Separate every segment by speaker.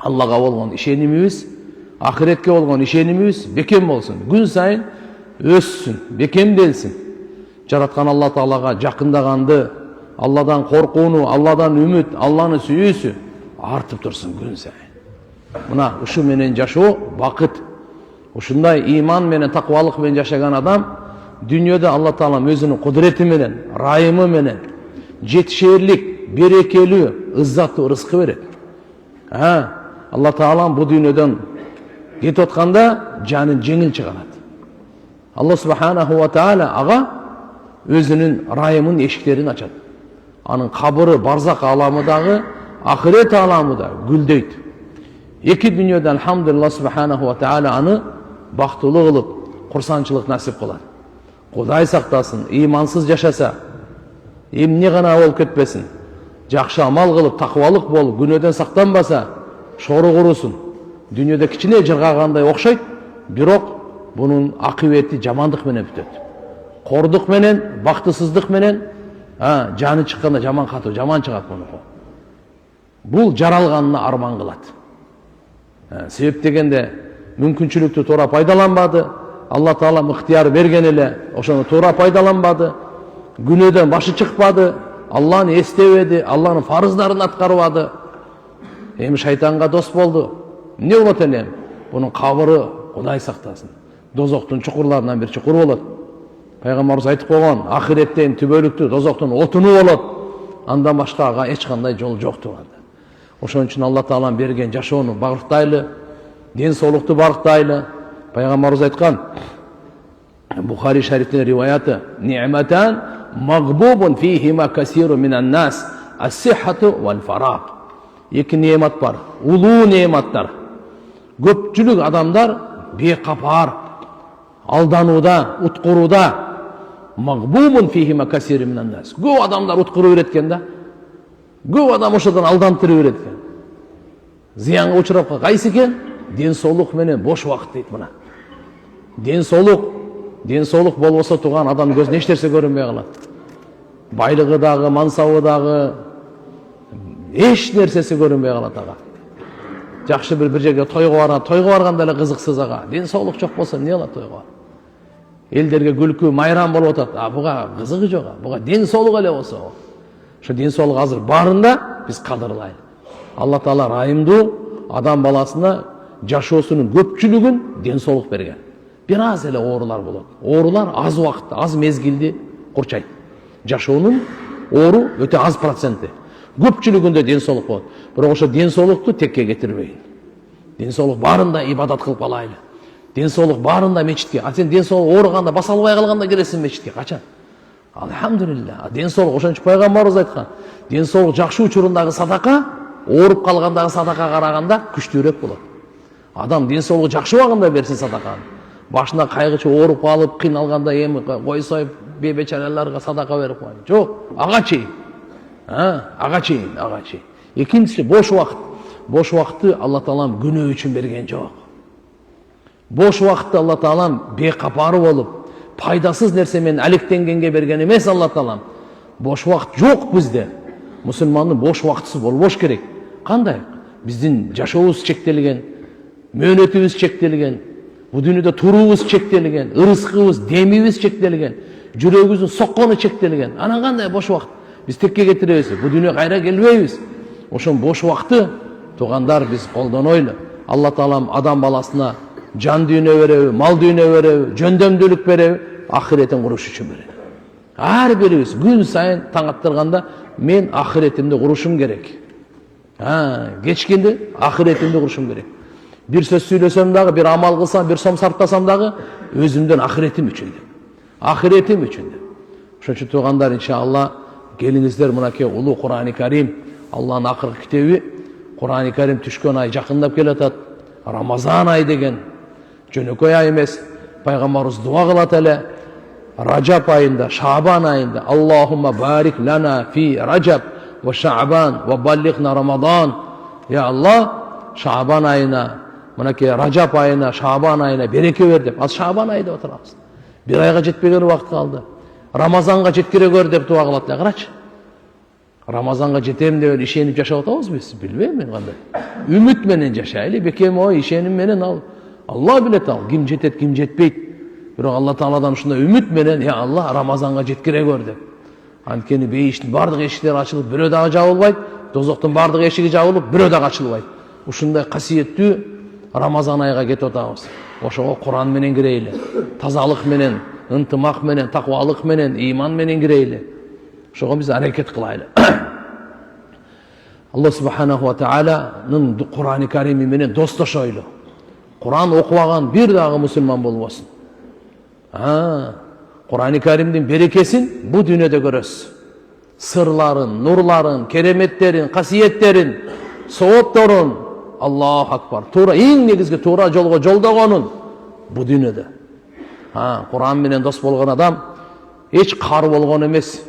Speaker 1: Аллага болгон ишенимибиз, ахиретке болгон ишенимибиз бекем болсун. Күн сайын өссүн, бекемделсин. Жараткан Алла Таалага жакындаганды, Алладан коркууну, Алладан үмүт, Алланы сүйүүсү артып турсун күн сайын. Мына ушу менен жашоо бакыт. Ушундай иман менен, таквалык менен жашаган адам дүйнөдө Алла Таалам өзүнүн кудурети менен, райымы менен жетишерлик, берекелүү, ыззаттуу рызкы берет. Алла Таалам бу дүйнөдөн кетип атканда жанын жеңил чыгарат. Алла Субханаху ва Таала ага өзүнүн райымын эшиктерин ачат. Анын кабыры барзак аламы дагы, ахирет аламы да гүлдөйт. Эки дүйнөдө алхамдулилlah Субханаху ва Таала аны бактылуу кылып, курсанчылык насип кылат. Кудай сактасын, имансыз жашаса, эмне гана болуп кетпесин. Жакшы амал кылып, таквалык болуп, күнөөдөн сактанбаса, шору курусун. Дүйнөдө кичине жыргагандай окшойт, бирок бунун акыбети жамандык менен бүтөт. Кордук менен, бактысыздык менен, жаны чыкканда жаман катуу, жаман чыгат мунуку. Бул жаралганына арман кылат. Себеп дегенде мүмкүнчүлүктү туура пайдаланбады, Алла Таалам ыктыяр берген эле, ошону туура пайдаланбады, күнөөдөн башы чыкпады, Алланы эстебеди, Алланын фарыздарын аткарбады. Эми шайтанга дос болду. Эмне болот эле? Бунун кабыры Кудай сактасын. Дозоктун чукурларынан бир чукур болот. Пайгамбарыбыз айтып койгон, ахиреттен түбөлүктүү дозоктун отуну болот. Андан башка ага эч кандай жол жок деп. Ошон үчүн Алла Таалам берген жашоону багыктайлы, ден соолукту багыктайлы. Пайгамбарыбыз айткан, Бухари шарифтин риваяты, "Ни'матан магбубун фихима касиру минан нас, ас-сиххату вал фараг." Эки неемат бар, улуу неематтар. Көпчүлүк адамдар бекапар, алданууда, уткурууда. Магбубун фихима касиру минан нас. Көп адамдар уткуру берет экен да. Көп адам ошодон алдантырып берет экен. Зыянга учурап кайсы экен? Ден соолук менен бош убакыт дейт мына. Ден соолук болбосо турган адам көзүнө эч нерсе көрүнбөй калат. Байлыгы дагы, мансабы дагы, эч нерсеси көрүнбөй калат ага. Жакшы бир жерге тойго барганда эле кызыксыз ага. Ден соолук жок болсо эмне кылат тойго? Элдерге күлкү, майрам болуп атат. Буга кызыгы жок, буга ден соолук эле болсо. Ошо ден соолук азыр барында биз кадырлайлы. Алла Таала райымдуу адам баласына жашоосунун көпчүлүгүн ден соолук берген. Бир аз эле оорулар болот. Оорулар аз убакытта, аз мезгилди курчайт. Жашоонун оору өтө аз проценти. Көпчүлүгүндө ден соолук болот. Бирок ошо ден соолукту текке кетирбейин. Ден соолук барында ибадат кылып калайлы. Ден соолук барында мечитке. А сен ден соолук ооруганда, баса албай калганда келесиң мечитке. Качан? Алхамдулилlah. Ден соолук ошон үчүн пайгамбарыбыз айткан. Ден соолук жакшы учурундагы садака, ооруп калгандагы садака караганда күчтүүрөөк болот. Адам ден соолугу жакшы убагында берсин садаканы. Башына кайгычы ооруп калып, кыйналганда эми кой союп, бебечараларга садака берип койду. Жок, ага чейин. Ага чейин. Экинчиси бош убакыт. Бош убакытты Алла Таалам күнөө үчүн берген жок. Бош убакытты Алла Таалам бекапары болуп, пайдасыз нерсе менен алектенгенге берген эмес Алла Таалам. Бош убакыт жок бизде. Мусулмандын бош убактысы болбош керек. Кандай? Биздин жашообуз чектелген, мөөнөтүбүз чектелген, бу дүйнөдө туруубуз чектелген, ырыскыбыз, демибиз чектелген, жүрөгүбүздүн соккону чектелген. Анан кандай бош убакыт? Биз текке кетиребиз, бу дүйнөгө кайра келбейбиз. Ошон бош убакытты туугандар биз колдонойлу. Алла Таалам адам баласына жан дүйнө береби, мал дүйнө береби, жөндөмдүүлүк береби, ахиретин куруш үчүн береби. Ар бирибиз күн сайын таң аттырганда мен ахиретимди курушум керек. Кечкинди ахиретимди курушум керек. Bir söz söylesem dağı, bir amal kılsam, bir som sarptasam dağı özümden ahiretim üçündü. Ahiretim üçündü. Şunun için tuğanlar inşallah gelinizler mınake ulu Kur'an-ı Kerim, Allah'ın akırı kitebi, Kur'an-ı Kerim tüşkön ay jakındap keletat. Ramazan ayı degen, jönököy ay emes, Peygamberimiz dua kılat ele, Racab ayında, Şaban ayında, Allahumma barik lana fi Racab ve Şaban ve ballighna Ramazan. Ya Allah, Şaban ayına, mınaki Racab ayına, Şaban ayına bereke ver dep. Az Şaban ayında oturabız. Bir ayga jetpеген убакыт kaldı. Ramazanга жеткире көр деп дуа кылат эле. Карачы. Рамазанга жетем деп ишенип жашап атабызбы биз? Билбейм мен кандай. Үмүт менен жашайлы, бекем ой ишеним менен ал. Алла билет ал, ким жетет, ким жетпейт. Бирок Алла Тааладан ушундай үмүт менен, я Алла, Рамазанга жеткире көр деп. Анткени бейиштин бардык эшиктери ачылып, бирөө дагы жабылбайт, дозоктун бардык эшиги жабылып, бирөө дагы ачылбайт. Ушундай касиеттүү Рамазан айга кетип атабыз. Ошого Куран менен кирейли. Тазалык менен, ынтымак менен, таквалык менен, иман менен кирейли. Ошого биз аракет кылайлы. Алла Субханаху ва Тааланын Курани Карими менен достошойлу. Куран окубаган бир дагы мусулман болбосун. Курани Каримдин берекесин бу дүйнөдө көрөсүз. Сырларын, нурларын, кереметтерин, касиеттерин, соопторун, Аллаху акбар, туура эң негизги туура жолго жолдогонун бу дүйнөдө. Куран менен дос болгон адам эч кар болгон эмес,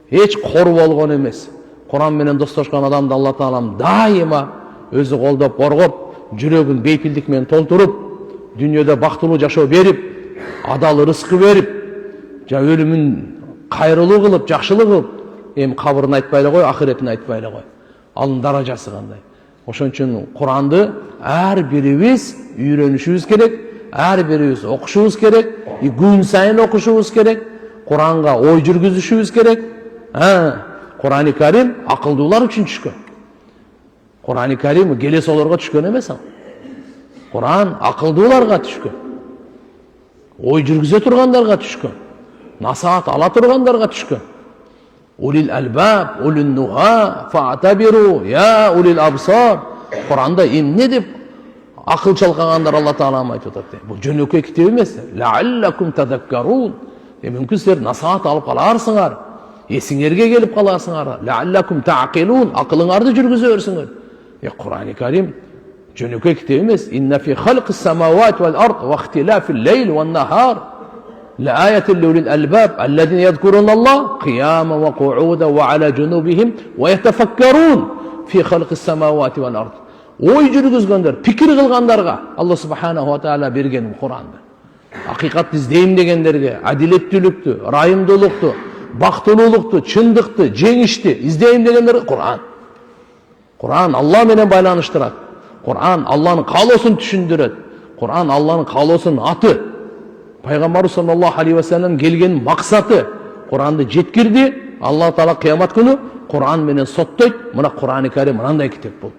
Speaker 1: эч кор болгон эмес. Куран менен достошкон адамды Алла Таалам дайыма өзү колдоп, коргоп, жүрөгүн бейпилдик менен толтуруп, дүйнөдө бактылуу жашоо берип, адал рызкы берип, өлүмүн кайрылуу кылып, жакшылык кылып, эми кабырын айтпай эле кой, ахиретин айтпай эле кой. Анын даражасы кандай. Ошон үчүн Куранды ар бирибиз үйрөнүшүбүз керек, ар бирибиз окушубуз керек, күн сайын окушубуз керек, Куранга ой жүргүзүшүбүз керек. Курани Карим акылдуулар үчүн түшкөн. Курани Карим келесолорго түшкөн эмес ал. Куран акылдууларга түшкөн. Ой жүргүзө тургандарга түшкөн. Насаат ала тургандарга түшкөн. Улил албаб, улил нуха, фа'табиру, я улил абсар. Куранда эмне деп акыл чалкагандар Алла Таалам айтып атат. Бул жөнөкөй китеп эмес. Лааллакум тадаккарун. Мүмкүн силер насаат алып каларсыңар. Эсиңерге келип каласыңар. Лааллакум таакилун. Акылыңарды жүргүзө берсиңер. Курани Карим жөнөкөй китеп эмес. Инна фи халқис самавати вал ард ва ихтилафил лейл ван нахар لآية لأولي الألباب الذين يذكرون الله قياما وقعودا وعلى جنوبهم ويتفكرون في خلق السماوات والأرض. Ой жүргүзгөндөр, пикир кылгандарга Алла Субханаху ва Таала берген Куранды. Акыйкатты издейм дегендерге, адилеттүүлүктү, райымдуулукту, бактылуулукту, чындыкты, жеңишти издейм дегендерге Куран. Куран Алла менен байланыштырат. Куран Алланын каалоосун түшүндүрөт. Куран Алланын каалоосунун аты. Пайгамбар саллаллаху алейхи ва саллям келген максаты Куранды жеткирди. Алла Таала кыямат күнү Куран менен соттойт. Мына Курани Карим мындай китеп бул.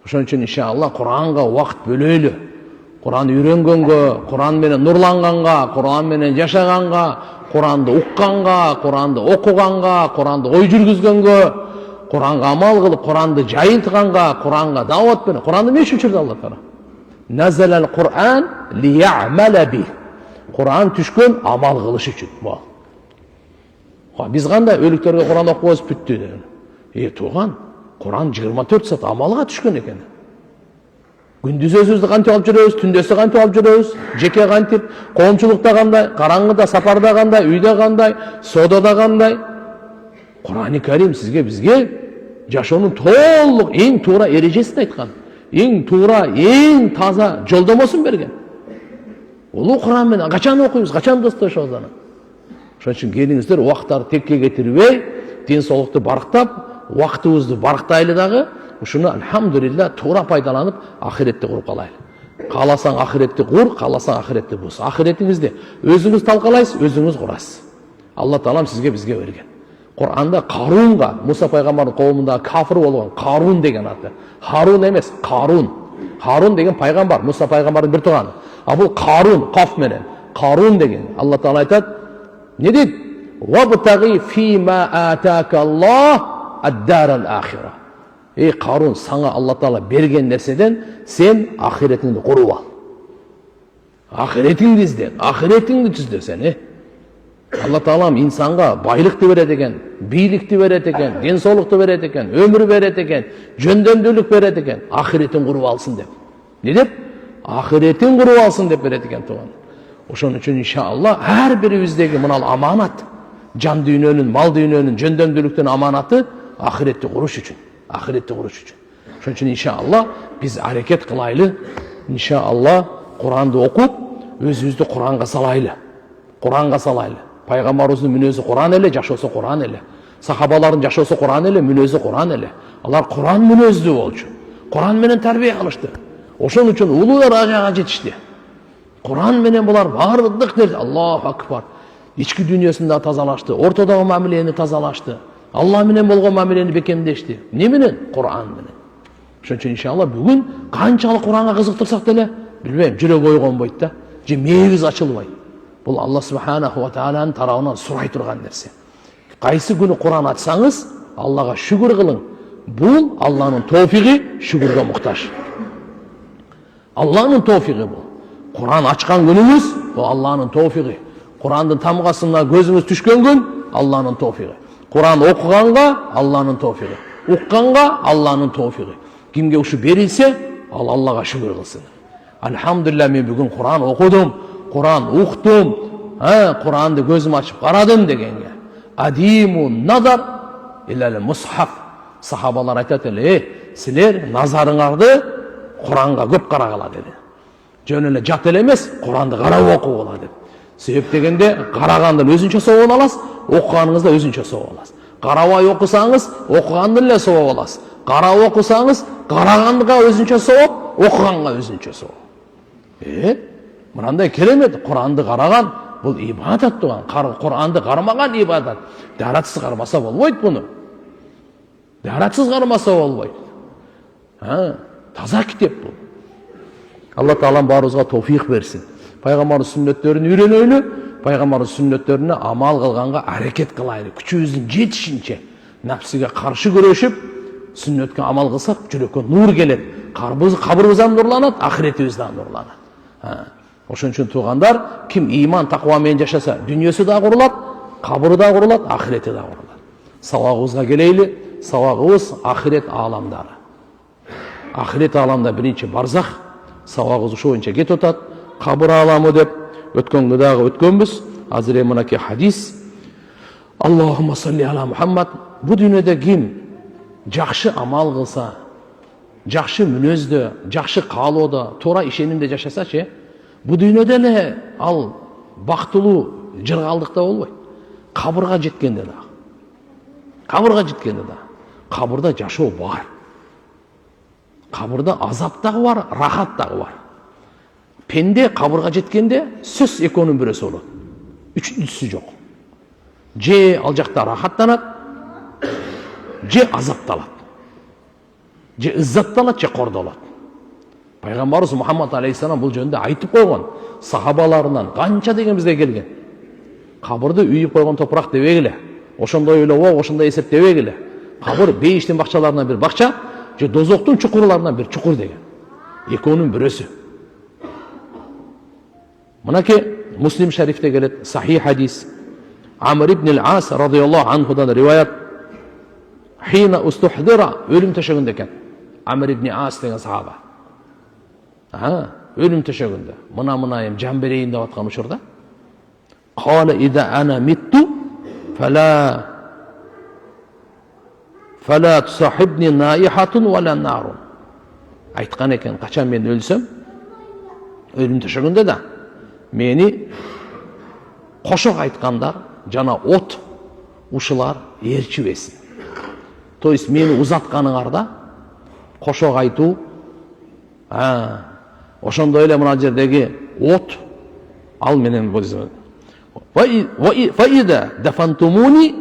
Speaker 1: Ошон үчүн иншалла Куранга убакыт бөлөйлү. Куран үйрөнгөнгө, Куран менен нурланганга, Куран менен жашаганга, Куранды укканга, Куранды окуганга, Куранды ой жүргүзгөнгө, Куранга амал кылып, Куранды жайынтыганга, Куранга дават берген. Куранды эмне үчүн түшүрдү Алла Таала? Назалал Куран лия'мала бих. Куран түшкөн амал кылыш үчүн. Биз кандай өлүктөргө Куран окубоз бүттү деген. Тууган, Куран 24 саат амалга түшкөн экен. Күндүз өзүбүздү кантип алып жүрөбүз, түндөсү кантип алып жүрөбүз, жеке кантип, коомчулукта кандай, караңгыда, сапарда кандай, үйдө кандай, соодада кандай. Курани Карим сизге, бизге жашоонун толук эң туура эрежесин айткан. Эң туура, эң таза жолдомосун берген. Улуу Куран менен качан окуйбуз, качан достошобуз аны. Ошон үчүн келиңиздер, убактарды текке кетирбей, ден соолукту барктап, убактыбызды барктайлы дагы, ушуну алхамдулилла туура пайдаланып, ахиретти куруп калайлы. Кааласаң ахиретти кур, кааласаң ахиретти буз. Ахиретиңизди өзүңүз талкалайсыз, өзүңүз курасыз. Алла Таалам сизге, бизге берген. Куранда Карунга, Муса пайгамбардын коомунда кафир болгон Карун деген аты. Харун эмес, Карун. Харун деген пайгамбар, Муса пайгамбардын бир тууганы. А бул Карун, каф менен. Карун деген. Алла Таала айтат, не дейт? Вабтаги фима атака Аллах ад-дарал ахира. Карун, саңа Алла Таала берген нерседен сен ахиретиңди куруп ал. Ахиретиңди изде, ахиретиңди түздө сен. Алла Таалам инсанга байлыкты берет экен, бийликти берет экен, ден соолукту берет экен, өмүр берет экен, жөндөмдүүлүк берет экен, ахиретин куруп алсын деп. Не деп? Ахиретин куруп алсын деп берет экен тууган. Ошон үчүн иншалла ар бирибиздеги мына аманат, жан дүйнөнүн, мал дүйнөнүн, жөндөмдүүлүктүн аманаты ахиретти куруш үчүн. Ахиретти куруш үчүн. Ошон үчүн иншалла биз аракет кылайлы. Иншалла Куранды окуп, өзүбүздү Куранга салайлы. Куранга салайлы. Пайгамбарыбыздын мүнөзү Куран эле, жашоосу Куран эле. Сахабалардың жашоосу Куран эле, мүнөзү Куран эле. Алар Куран мүнөздүү болчу. Куран менен тарбия алышты. Ошон үчүн улуу даражага жетишти. Куран менен булар бардык нерсе, Аллаху акбар. Ички дүйнөсүндө тазалашты, ортодогу мамилени тазалашты. Алла менен болгон мамилени бекемдешти. Эмне менен? Куран менен. Ошон үчүн иншалла бүгүн канчалык Куранга кызыктырсак деле, билбейм, жүрөк ой конбойт да, же мээбиз ачылбайт. Бул Алла субханаху ва тааlanын тарабынан сурай турган нерсе. Кайсы күнү Куран ачсаңыз, Аллага шүгүр кылың. Бул Алланын тофиги, шүгүргө муктаж. Алланын тофиги бул. Куран ачкан күнүңүз, бул Алланын тофиги. Курандын тамгасына көзүңүз түшкөн күн, Алланын тофиги. Куран окуганга Алланын тофиги. Укканга Алланын тофиги. Кимге ушу берилсе, ал Аллага шүгүр кылсын. Алхамдулилlah, мен бүгүн Куран окудум, Куран уктум, Куранды көзүм ачып карадым дегенге. Адиму назар илал мусхаф. Сахабалар айтат эле, силер назарыңарды Куранга көп карагыла деди. Жөн эле жат эле эмес, Куранды карап окугула деп. Себеп дегенде, карагандан өзүнчө сооп аласыз, окуганыңызда өзүнчө сооп аласыз. Карабай окусаңыз, окуганды эле сооп аласыз. Карап окусаңыз, караганга өзүнчө сооп, окуганга өзүнчө сооп. Мынандай керемет, Куранды караган бул ибадат туган. Куранды кармаган ибадат. Даратсыз кармаса болбойт буну. Даратсыз кармаса болбойт. Таза китеп бул. Алла Таалам баарыбызга товфик берсин. Пайгамбардын сүннөттөрүн үйрөнөлү, пайгамбардын сүннөттөрүнө амал кылганга аракет кылайлы. Күчүбүздүн жетишинче напсиге каршы күрөшүп, сүннөткө амал кылсак, жүрөккө нур келет. Кабырыбыз да нурланат, ахиретибиз да нурланат. Ошон үчүн туугандар, ким иман, таква менен жашаса, дүйнөсү да курулат, кабыры да курулат, ахирети да курулат. Сабагыбызга келейли, сабагыбыз ахирет ааламдары. Ахирет ааламда биринчи барзах, сабагыбыз ошо боюнча кетип атат. Кабыр ааламы деп өткөнгө дагы өткөнбүз. Азыр мынакей хадис. Аллахумма салли ала Мухаммад. Бу дүйнөдө ким жакшы амал кылса, жакшы мүнөздө, жакшы каалоодо, туура ишенимде жашасачы, бу дүйнөдө эле ал бактылуу жыргалдыкта болбойт. Кабырга жеткенде да. Кабырга жеткенде да. Кабырда жашоо бар. Кабырда азап дагы бар, рахат дагы бар. Пенде кабырга жеткенде сөз экөөнүн бирөөсү болот. Үчүнчүсү жок. Же ал жакта рахаттанат, же азапталат. Же ыззатталат, же кордолот. Пайгамбарыбыз Мухаммад алейхиссалам бул жөнүндө айтып койгон. Сахабаларынан канча деген бизге келген. Кабырды үйүп койгон топурак дебегиле. Ошондой ойлобо, ошондой эсептебегиле. Кабыр бейиштин бакчаларынан бир бакча, же дозоктун чукурларынан бир чукур деген. Экөөнүн бирөөсү. Мынакей Муслим шарифте келет сахих хадис. Амр ибн ал-Ас радияллаху анхудан риваят. Хина устухдира, өлүм төшөгүндө экен. Амр ибн Ас деген сахаба. Өлүм төшөгүндө. Мына эми жан берейин деп аткан учурда. Кала ида ана митту фала тусахибни наихатун вала нарун. Айткан экен, качан мен өлсөм, өлүм төшөгүндө да мени кошок айткандар жана от ушулар ээрчибесин. То есть мени узатканыңарда кошок айтуу, ошондой эле мына жердеги от ал менен фаида дафантумуни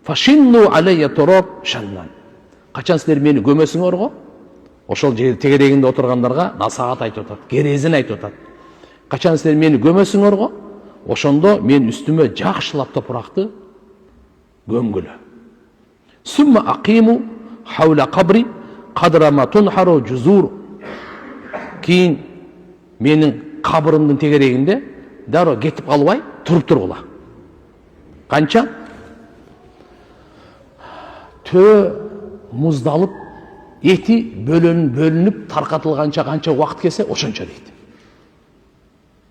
Speaker 1: фашинну алейя тураб шаннан. Качан силер мени көмөсүңөргө, ошол жер тегерегинде отургандарга насаат айтып атат, керезин айтып атат. Качан силер мени көмөсүңөргө, ошондо мен үстүмө жакшылап топуракты көмгүлө. Сумма акиму хаула кабри кадра ма тунхару жузур. Кийин менин кабырымдын тегерегинде дароо кетип калбай туруп тургула. Канча? Төө муздалып, эти бөлүнүп таркатылганча канча убакыт келсе ошончо дейт.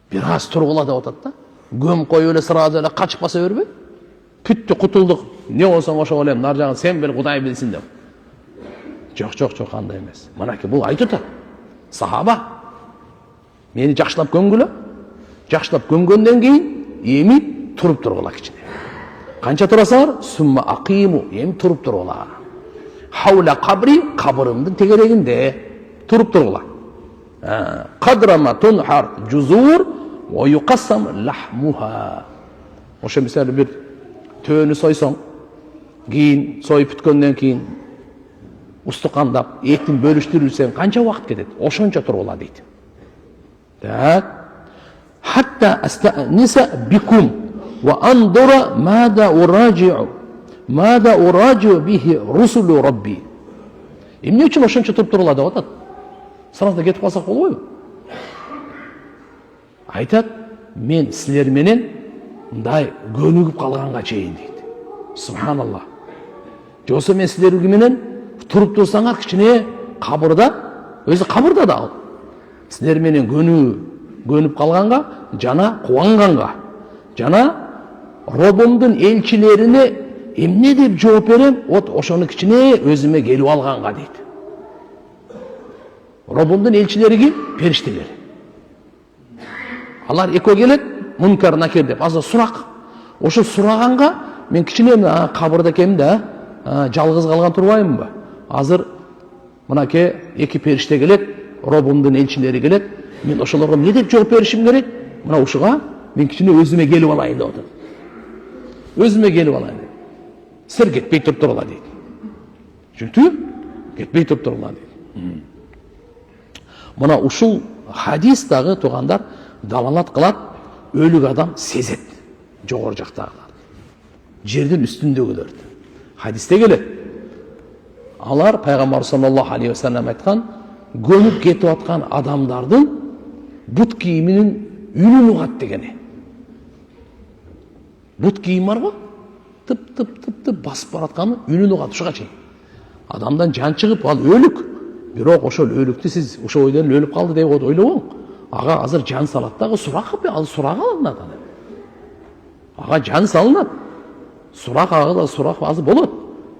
Speaker 1: Бир аз тургула деп атат да. Көм коюп эле сразу эле качып баса бербей. Бүттү, кутулдук. Не болсоң ошо элем, нар жагын сен бил, Кудай билсин деп. Жок, андай эмес. Мынакей бул айтып атат. Сахаба мени жакшылап көмгүлө. Жакшылап көмгөндөн кийин эми туруп тургула кичине. Қанша тұрасыңар? Сумма ақиму, ем тұрып тұрғыла. Хаула қабри, қабырымдың тегерегінде тұрып тұрғыла. Қадрама тунхар жузур, ойуқассам лахмуха. Ошы мысалы бір төні сойсаң, кейін сойып бүткеннен кейін ұстықандап, етін бөліштірілсең, қанша уақыт кетеді? Ошонша тұрғыла дейді. Хатта астаниса бикум ва андура мада ураджиу бихи русулу рабби. Емне үшін ошонша тұрып тұрғыла деп атады? Сразу кетіп қалсақ болмай ма? Айтады, мен сілерменен мындай көнігіп қалғанға чейін дейді. Субханаллах. Жосы мен сілерменен тұрып тұрсаңар кішкене қабырда, өзі қабырда да ал. Сілерменен көніп қалғанға, жана қуанғанға, жана Робымдың елчілеріне емне деп жооп берем, от ошоны кичине өзіме келіп алғанға дейді. Робымдың елчілері ким? Періштелер. Алар эко келет, мункар накир деп. Азыр сұрақ. Ошо сұрағанға мен кичине қабырда кем да, жалғыз қалған тұрбаймын ба? Азыр мынаке эки періште келет, Робымдың елчілері келет. Мен ошолорго не деп жооп беришим керек? Мына ушуга мен кичине өзіме келіп алайын деп отыр. Өзіме келіп алайын деп. Сыр кетпей тұрып тұрғыла дейді. Жүнті кетпей тұрып тұрғыла дейді. Мына ушул хадистағы туғандар далалат қылат, өлік адам сезет жоғар жақтағылар, жердің үстіндегілерді. Хадисте келет. Алар пайғамбар саллаллаху алейхи вассалам айтқан, көміп кетіп атқан адамдардың бұт киімінің үнін ұғат дегені. Бұт киім бар ғой, тып басып баратқаны үнін ұғат ұшыға шейін. Адамдан жан шығып, ал өлік. Бирок ошол өлүктү сиз ошол ойдон өлүп калды деп ойлобоң. Ага азыр жан салат дагы сурак ал сурак алынат. Ага жан салынат. Сурак ага сурак азыр болот.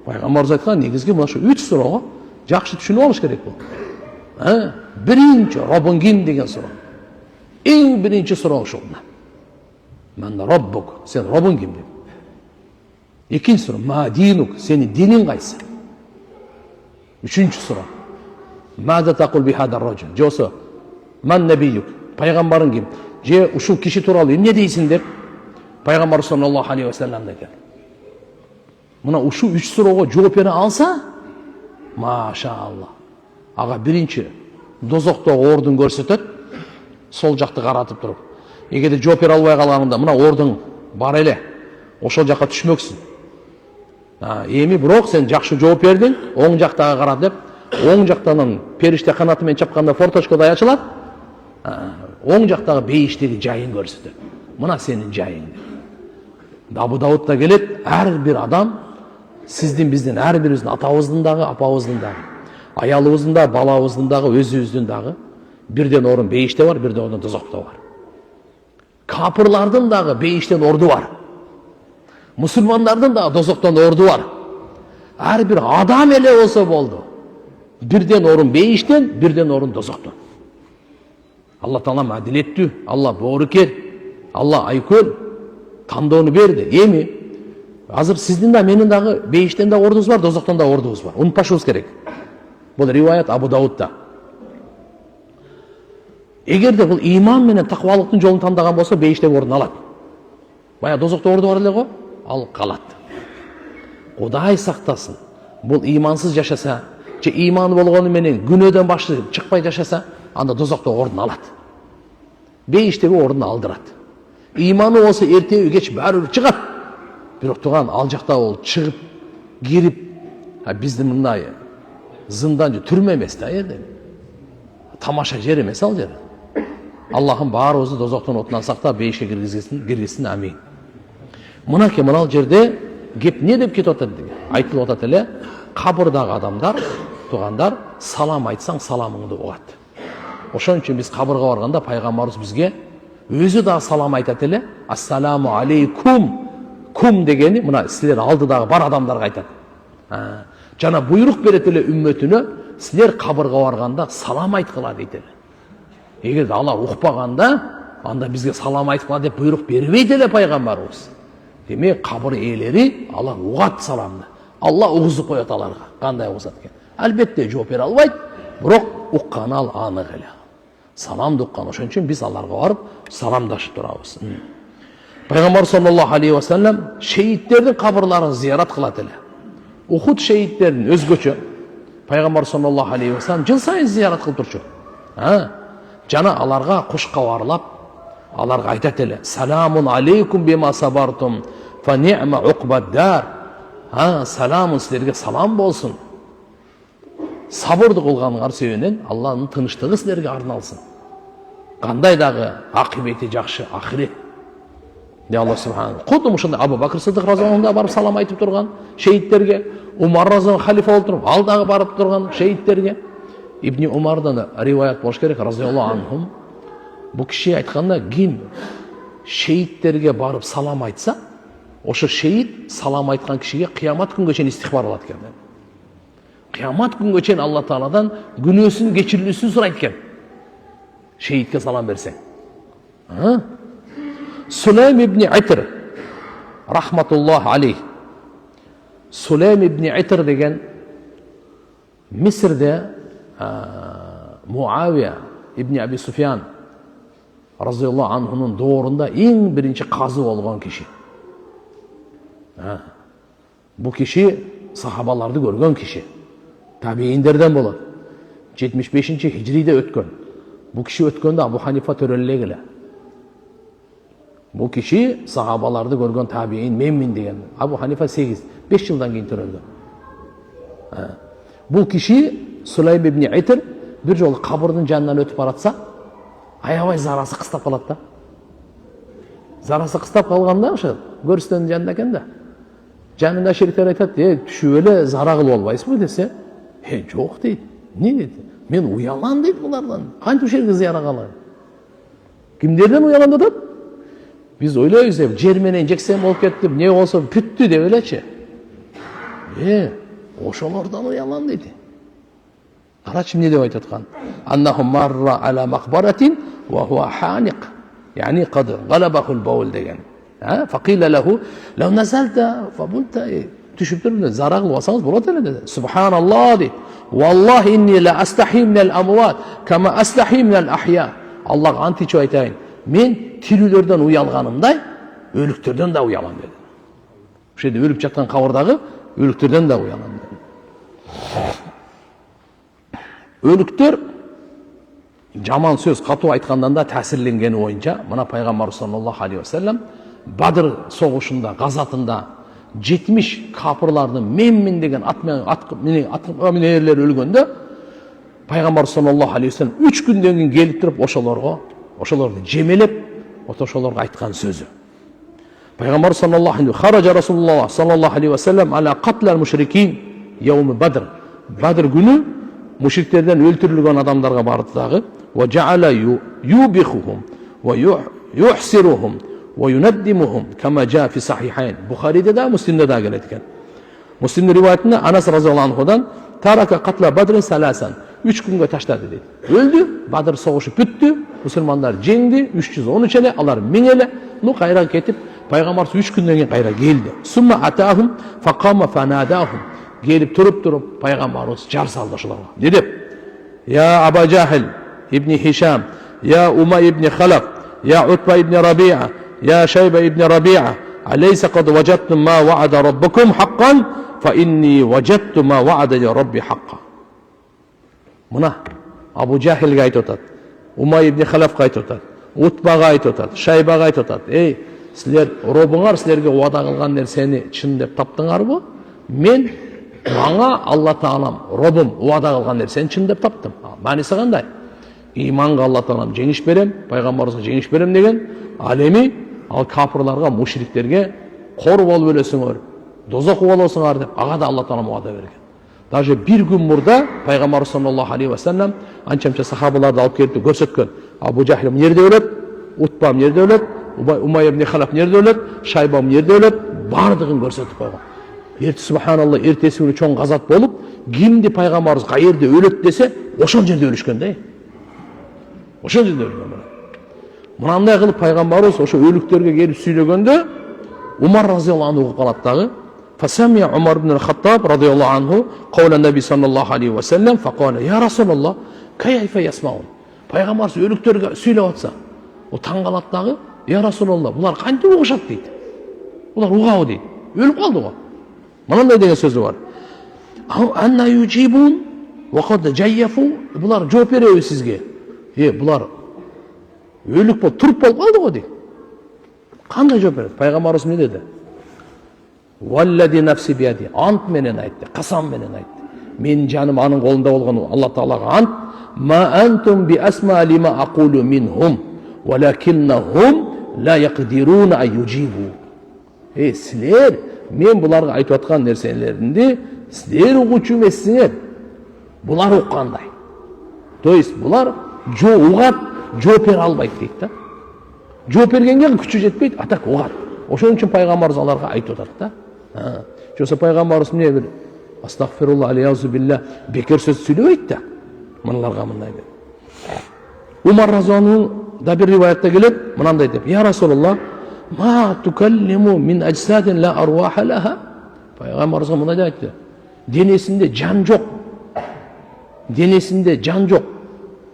Speaker 1: Пайгамбарыбыз айткан негизги мына ушу 3 суракка жакшы түшүнүп алыш керек болот. Биринчи Роббуң ким деген сурак. Эң биринчи сурак ошол. Мен Роббук, сен Роббуң ким деп. Экинчи сурак, ма динук, сенин диниң кайсы? Үчүнчү сурак. Мада тақул бихадар раджул. Жосы, ман набиюк, пайғамбарың ким? Же ушул киши туралы эмне дейсиң деп пайғамбар саллаллаху алейхи вассалам деген. Мына ушул 3 суроого жооп бере алса, машалла. Ага биринчи дозоктогу ордун көрсөтөт, сол жакты каратып туруп. Эгерде жооп бере албай калганыңда мына ордуң бар эле, ошол жакка түшмөксүн. Эми бирок сен жакшы жооп бердиң, оң жактагы кара деп, оң жақтан періште қанатымен чапқанда форточкадай ачылат, оң жақтағы бейіштегі жайын көрсетеді. Мына сенің жайың. Абу Даудта келет, әрбір адам сіздің біздің әрбіріміздің атауыздың дағы, апауыздың дағы, аялыбыздың дағы, балабыздың дағы, өзіміздің дағы бірден орын бейіште бар, бірден орын дозақта бар. Капырлардың дағы бейіштен орды бар. Мұсылмандардың дағы дозақтан орды бар. Әрбір адам еле болса болды. Бірден орын бейіштен, бірден орын дозақтан. Алла Таала әділетті, Алла боорукер, Алла айкөл, тандоону берди. Эми азыр сиздин да менин дагы бейиштен да ордубуз бар, дозоктон да ордубуз бар. Унутпашыбыз керек. Бул риваят Абу Даудта. Эгерде бул иман менен таквалыктын жолун тандаган болсо, бейиштеги ордун алат. Бая дозокто орду бар эле го, ал калат. Кудай сактасын. Бул имансыз жашаса, же иманы болгону менен күнөөдөн башы чыкпай жашаса, анда дозокто ордун алат. Бейиштеги ордун алдырат. Иманы болсо эртеби кеч баары чыгат. Бирок туган ал жакта ол чыгып, кирип, биздин мындай зындан же түрмө эмес да жерде. Тамаша жер эмес ал жер. Аллахым баарыбызды дозоктун отунан сактап, бейишке киргизсин, амин. Мынакей мына жерде кеп не деп кетип атат деге. Айтылып атат эле, кабырдагы адамдар, тугандар, салам айтсаң саламыңды угат. Ошон үчүн биз кабырга барганда пайгамбарыбыз бизге өзү да салам айтат эле. Ассаламу алейкум. Кум дегени мына силер алдыдагы бар адамдарга айтат. Жана буйрук берет эле үммөтүнө, силер кабырга барганда салам айткыла дейт эле. Эгерде алар укпаганда, анда бизге салам айткыла деп буйрук бербейт эле пайгамбарыбыз. Демек кабыр ээлери алар угат саламды. Алла угузуп коет аларга. Кандай угузат экен? Албетте жооп бере албайт, бирок укканы ал анык эле. Саламды уккан. Ошон үчүн биз аларга барып саламдашып турабыз. Пайгамбар саллаллаху алейхи ва саллям шейттердин кабырларын зиярат кылат эле. Ухуд шейттерин өзгөчө Пайгамбар саллаллаху алейхи ва саллям жыл сайын зиярат кылып турчу. Жана аларга куш кабарлап, аларга айтат эле: "Саламун алейкум бима сабартум, фа ни'ма уқбад-дар." Саламун силерге салам болсун. Сабырды кылганыңар себебинен Алланын тыныштыгы силерге арналсын. Кандай дагы акыбети жакшы ахирет. Алла субханаллах. Кудум ушундай Абу Бакр Сыдык разияллаху анху барып салам айтып турган шейттерге, Умар разияллаху халифа болуп туруп, ал дагы барып турган шейттерге. Ибн Умардан риваят болуш керек разияллаху анху. Бу киши айтканда, ким шейттерге барып салам айтса, ошо шейит салам айткан кишиге кыямат күнгө чейин истихбар алат экен. Кыямат күнгө чейин Алла Тааладан күнөөсүн кечирилүүсүн сурайт экен. Шейтке салам берсең. Сулейм ибн Итр рахматуллах алейх. Сулейм ибн Итр деген Мисрде Муавия ибн Аби Суфьян разияллаху анхунун доорунда эң биринчи казы болгон киши. Бу киши сахабаларды көргөн киши. Табииндерден болот. 75-хижриде өткөн. Бу киши өткөндө Абу Ханифа төрөлөлөг эле. Бу киши сахабаларды көргөн табиин менмин деген. Абу Ханифа 5 жылдан кийин төрөлгөн. Бул киши Сулейм ибн Итр бир жолу кабырдын жанынан өтүп баратса, аябай зарасы кыстап калат да. Зарасы кыстап калганда ошо көрүстөнүн жанында экен да. Жанында шериктер айтат: "Түшүп эле зара кылып албайсызбы?" десе, "Жок" дейт. "Не" дейт. "Мен уялам" дейт булардан. Кантип ушул жерге зияра калам? Кимдерден уялам атат? Биз ойлойбуз, жер менен жексен болуп кетти, не болсо бүттү деп элечи. Ошолордон уялам дейт. Карачы эмне деп айтат аткан? "Аннаху марра ала мaqbaраtin wa huwa haniq." Yani qad galabahu al-bawl деген. Faqila lahu law nazalta fabulta түшүп туруп зара кылып алсаңыз болот эле деди. Subhanallah дейт. "Wallahi inni la astahi min al-amwat kama astahi min al-ahya." Аллах античип айтайын. Мен тирүүлөрдөн уялганымдай, өлүктөрдөн да уялам деди. Ошо жерде өлүп жаткан кабырдагы өлүктөрдөн да уялам деди. Өлүктөр жаман сөз катуу айткандан да таасирленгени боюнча, мына Пайгамбар саллаллаху алейхи ва саллям Бадыр согушунда, газатында 70 капырлардын менмин деген ат менен эрлер өлгөндө, Пайгамбар саллаллаху алейхи ва саллям 3 күндөн кийин келип туруп ошолорду жемелеп, ошолорго айткан сөзү. Пайгамбар саллаллаху алейхи ва саллям хаража Расулуллах саллаллаху алейхи ва саллям ала катлал мушрикин яум Бадр. Бадыр күнү мушриктерден өлтүрүлгөн адамдарга барды дагы. Ва жаала юбихухум ва юхсируhum ва юнаддимухум кама жаа фи сахихайн. Бухариде да, Муслимде да келет экен. Муслимдин риваятында Анас разияллаху анхудан тарака катла Бадрин саласан. 3 күнгө таштады дейт. Өлдү, Бадыр согушу бүттү, мусулмандар жеңди, 313 эле, алар 1000 эле. Кайра кетип, Пайгамбар 3 күндөн кийин кайра келди. Сумма атахум фaqama fanadahum. Gelip turup Peygamberimiz jar saldı ошолорго. Ne деп? Ya Aba Cahil ibn Hisham, ya Umay ibn Khalaf, ya Utba ibn Rabi'a, ya Shayba ibn Rabi'a, alaysa qad wajadtum ma wa'ada rabbukum haqqan fa inni wajadtu ma wa'ada li rabbi haqqan. Mına Abu Cahil'ga aytып атат, Umay ibn Khalaf'ga aytып атат, Utba'ga aytып атат, Shayba'ga aytып атат. Sizler Robbuңар sizlerge wa'da kılgan nerseni çın dep taptыңарбы? Men Маңа Алла Таалам, Робым уада кылган нерсени чын деп таптым. Мааниси кандай? Иманга Алла Таалам жеңиш берем, пайгамбарыбызга жеңиш берем деген, ал эми ал капырларга, мушриктерге кор болуп өлөсүңөр, дозок болосуңар деп ага да Алла Таалам уада берген. Даже bir gün мурда пайгамбар саллаллаху алейхи ва саллям анча-мынча сахабаларды алып келип көрсөткөн. Абу Жахил эмнеде өлөт, Утба эмнеде өлөт, Умай ибн Халаф эмнеде өлөт, Шайба эмнеде өлөт, бардыгын көрсөтүп койгон. Subhanallah, ertesi günü çoğun gazat bolup, kimdi Peygamberimiz kayerde ölüp dese, oşon жерде ölüşkön dey. Oşon жерде ölüşkön. Mınanday kılıp Peygamberimiz oşo ölüklerge gelip süylөгөндө, Умар разияллаху анху калат дагы. فسمع عمر بن الخطاب رضي الله عنه قول النبي صلى الله عليه وسلم فقال يا رسول الله كيف يسمعون пайғамбар өліктерге сөйлеп жатса ол таң қалады дағы я расулалла бұлар қантип ұғышады дейді бұлар ұғау дейді өліп қалды ғой мынандай деген сөзі бар анна юджибун уақад жайяфу бұлар жауап береді сізге бұлар өлік болып тұрып болып қалды ғой дейді қандай жауап береді пайғамбарымыз не деді Валлади нафси биади. Ант менен айтты, қасам менен айтты. Мен жаным аның қолында болған Алла Таалаға ант. Ма антум би асма лима aqulu minhum, walakinnahum la yaqdiruna an yujibu. Сілер, мен бұларға айтып жатқан нәрселерінде сілер ұғушы емессіңер. Бұлар ұққандай. То есть бұлар ұғат, жауап бере алмайды дейді да. Жауап бергенге күші жетпейді, а так ұғат. Ошон үчүн пайгамбарыбыз аларга айтып атат да. Жоса пайгамбарыбыз эмне бир астагфирулла алейхи билла бекер сөз сүйлөбөйт да. Мыналарга мындай деп. Умар разияллаху да бир риваятта келет, мынандай деп: "Я Расулуллах, ма тукаллиму мин аджсадин ла арваха лаха?" Пайгамбарыбызга мындай айтты. Денесинде жан жок. Денесинде жан жок.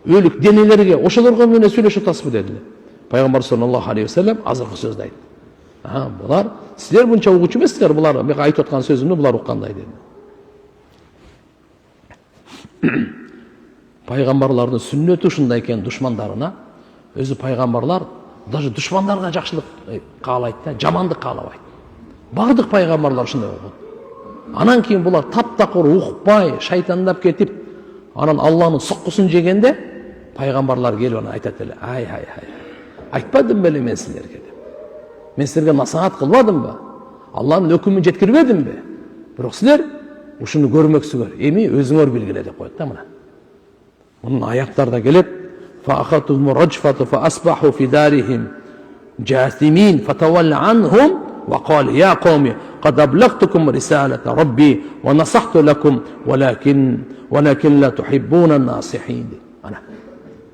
Speaker 1: Өлүк денелерге ошолорго менен сүйлөшүп атасызбы дедилер. Пайгамбар саллаллаху алейхи вассалам азыркы сөздү айтты. Бұлар, сіздер бұнша ұғушы емессіздер, бұлар мен айтып отқан сөзімді бұлар ұққандай деді. Пайғамбарлардың сүннеті ушундай екен душмандарына, өзі пайғамбарлар даже душмандарға жақсылық қалайды да, жамандық қалабайды. Бардық пайғамбарлар ушундай болған. Анан кейін бұлар тап-тақыр ұқпай, шайтандап кетіп, анан Алланың соққысын жегенде пайғамбарлар келіп оны айтады. Ай, айтпадым беле мен сіздерге. Мен сіздерге насихат қылбадым ба? Алланың өкімін жеткірбедім бе? Бірақ сіздер ушуну көрмөксүздөр. Эми өзүңөр билгиле деп коет да мына. Мунун аяттарда келет: "Фаахатухум раджфату фаасбаху фи дарихим джасимин фатавалла анхум ва қала я қауми қад аблағтукум рисалата рабби ва насахту лакум валакин ла тухиббуна насихин." Ана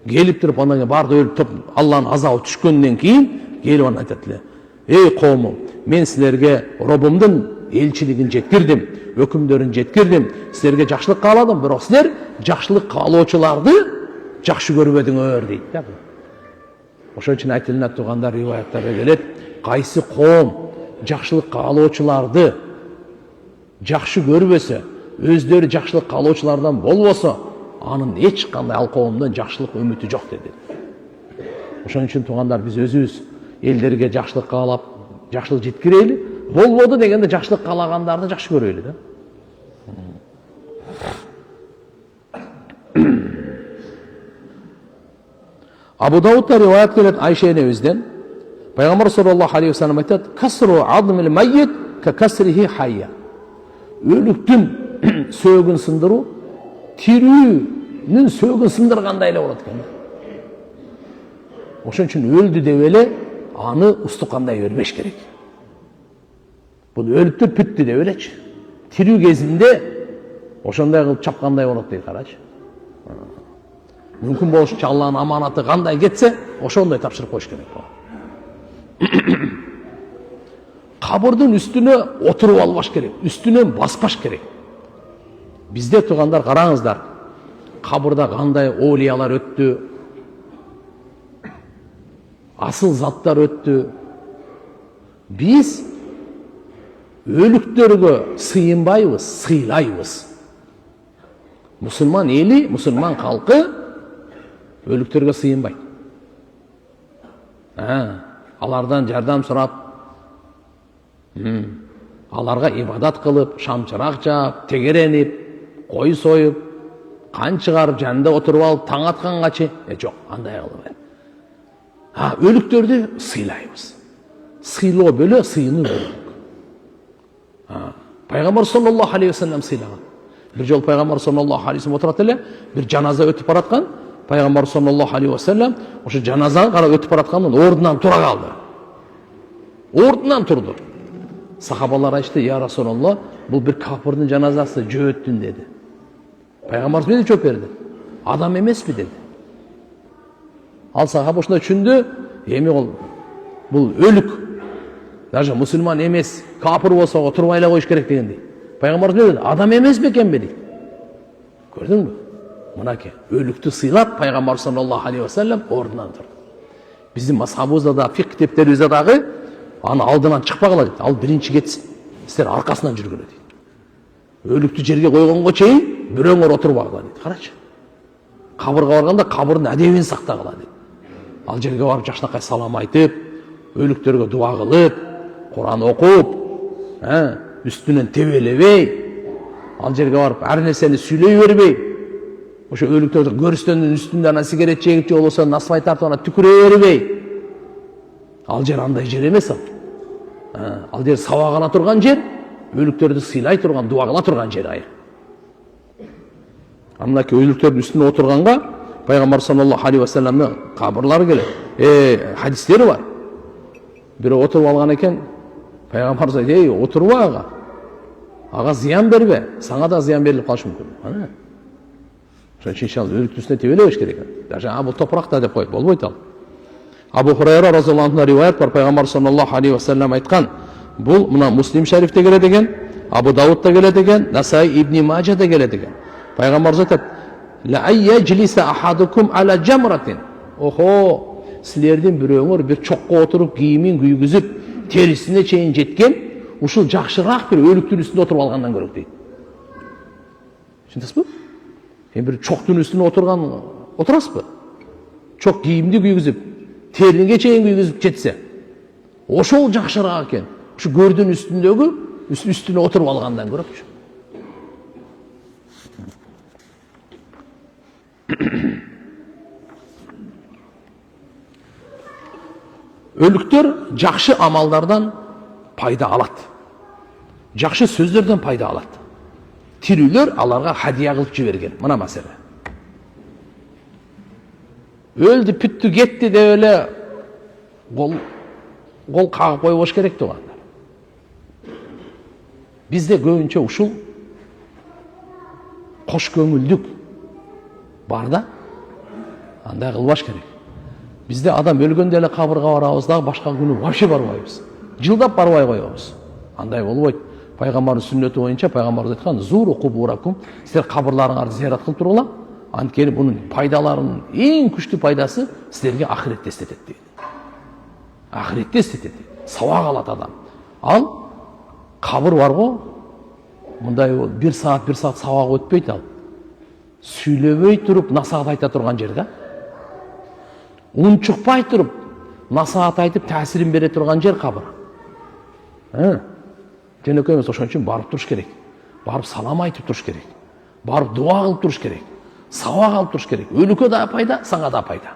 Speaker 1: келип туруп анан барды өлүп туруп Алланын азабы түшкөндөн кийин келип анан айтат: "Эй коомум, мен силерге Робумдун элчилигин жеткирдим, өкүмдөрүн жеткирдим, силерге жакшылык кааладым, бирок силер жакшылык каалоочуларды жакшы көрбөдүңөр" дейт да. Ошон үчүн айтылып турганда риваяттарда келет: кайсы коом жакшылык каалоочуларды жакшы көрбөсө, өздөрү жакшылык каалоочулардан болбосо, анын эч кандай ал коомдон жакшылык үмүтү жок деди. Ошон үчүн туугандар, биз өзүбүз элдерге жакшылык каалап, жакшылык жеткирели, болбоду дегенде жакшылык каалагандарды жакшы көрөйлү да. Абу Даудта риваят келет Айша энебизден. Пайгамбар саллаллаху алейхи ва саллям айтат: "Касру адмил маййит ка касрихи хайя." Өлүктүн сөөгүн сындыруу тирүүнүн сөөгүн сындыргандай эле болот экен. Ошон үчүн өлдү деп эле аны устукандай бербеш керек. Бул өлүптүр бүттү деп элечи. Тирүү кезинде ошондой кылып чапкандай болот дейт, карачы. Мүмкүн болушунча Алланын аманаты кандай кетсе, ошондой тапшырып коюш керек. Кабырдын үстүнө отуруп албаш керек, үстүнөн баспаш керек. Бизде тургандар караңыздар, кабырда кандай оолиялар өттү, асыл заттар өттү. Биз өлүктөргө сыйынбайбыз, сыйлайбыз. Мусулман эли, мусулман калкы өлүктөргө сыйынбайт. Алардан жардам сурап, аларга ибадат кылып, шамчырак жаап, тегеренип, кой союп, кан чыгарып, жанында отуруп алып, таң аткангачы, жок, андай кылбайт. Өлүктөрдү сыйлайбыз. Сыйлоо бөлө, сыйынуу бөлө. Пайгамбар саллаллаху алейхи ва саллям сыйлаган. Bir жол пайгамбар саллаллаху алейхи ва саллям отурат эле, бир жаназа өтүп бараткан. Пайгамбар саллаллаху алейхи ва саллям ошо жаназаны карап өтүп бараткандан ордунан тура калды. Ордунан турду. Сахабалар айтты: "Я Расулаллах, бул бир кафирдин жаназасы, жөөттүн" деди. Пайгамбарыбыз эмне жооп берди? "Адам эмеспи" деди. Ал сахаба ошондой түшүндү, эми бул өлүк. Даже мусульман эмес, капыр болса отурбай эле коюш керек дегендей. Пайгамбарыбыз не dedi? Адам эмес бекен бе дейт. Көрдүңбү? Мынаке, өлүктү сыйлап пайгамбар саллаллаху алейхи ва саллям ордунан турду. Биздин мазхабыбызда да, фик китептерибизде дагы аны алдынан чыкпагыла дейт. Ал биринчи кетсин. Силер аркасынан жүргүлө дейт. Өлүктү жерге койгонго чейин бирөөңөр отурбагыла дейт. Карачы. Кабырга барганда кабырдын адебин сактагыла дейт. Ал жерге барып жакшынакай салам айтып, өлүктөргө дуа кылып, Куран окуп, үстүнөн тебелебей, ал жерге барып ар нерсени сүйлөй бербей, ошо өлүктөрдү көрүстөндүн үстүндө ана сигарет чегип же болбосо насыбай тартып ана түкүрө бербей. Ал жер андай жер эмес ал. Ал жер сабак ала турган жер, өлүктөрдү сыйлай турган, дуа кыла турган жер айыр. Мынакей өлүктөрдүн үстүнө отурганга пайгамбар саллаллаху алейхи ва салламдын кабырлары келет. Хадистери бар. Бирөө отуруп алган экен, пайгамбарыбыз айтты: "Эй, отурба ага. Ага зыян бербе, сага да зыян берилип калышы мүмкүн." Ошон үчүн иншалла өлүктүн үстүнө тебелебеш керек. Даже бул топуракта деп коет, болбойт ал. Абу Хурайра разияллаху анху риваят бар, пайгамбар саллаллаху алейхи ва саллям айткан. Бул мына Муслим шарифте келет экен, Абу Даудта келет экен, Насаи ибн Мажада келет экен. Пайгамбарыбыз айтат: "Ла айяджлиса ахадукум ала джамратин." Охо, силердин бирөөңөр бир чокко отуруп, кийимин күйгүзүп, терисине чейин жеткен, ушул жакшыраак бир өлүктүн үстүндө отуруп алгандан көрөк дейт. Түшүндүңүзбү? Бир чоктун үстүнө отурасызбы? Чок кийимди күйгүзүп, териңге чейин күйгүзүп жетсе, ошол жакшыраак экен. Ушу көрдүн үстүнө отуруп алгандан көрөкчү. Өлүктөр жакшы амалдардан пайда алат. Жакшы сөздөрдөн пайда алат. Тирүүлөр аларга хадия кылып жиберген. Мына маселе. Өлдү, бүттү, кетти деп эле кол кагып койбош керек тугандар. Бизде көбүнчө ушул кош көңүлдүк бар да, андай кылбаш керек. Bizde adam өлгөндө эле кабырга барабыз дагы, башка күнү вообще барбайбыз. Жылдап барбай коебуз. Андай болбойт. Пайгамбардын сүннөтү боюнча пайгамбарыбыз айткан: "Зуру кубуракум", силер кабырларыңарды зиярат кылып туруңла. Анткени бунун пайдаларынын эң күчтүү пайдасы силерге ахиретте эстетет дейт. Ахиретте эстетет. Сабак алат адам. Ал кабыр барго, мындай 1 саат сабак өтпөйт ал. Сүйлөбөй туруп насаат айта турган жер да. Унчукпай туруп насаат айтып таасирин бере турган жер кабыр. Жөнөкөй эмес, ошон үчүн барып туруш керек. Барып салам айтып туруш керек. Барып дуа кылып туруш керек. Сабак алып туруш керек. Өлүккө да пайда, сага да пайда.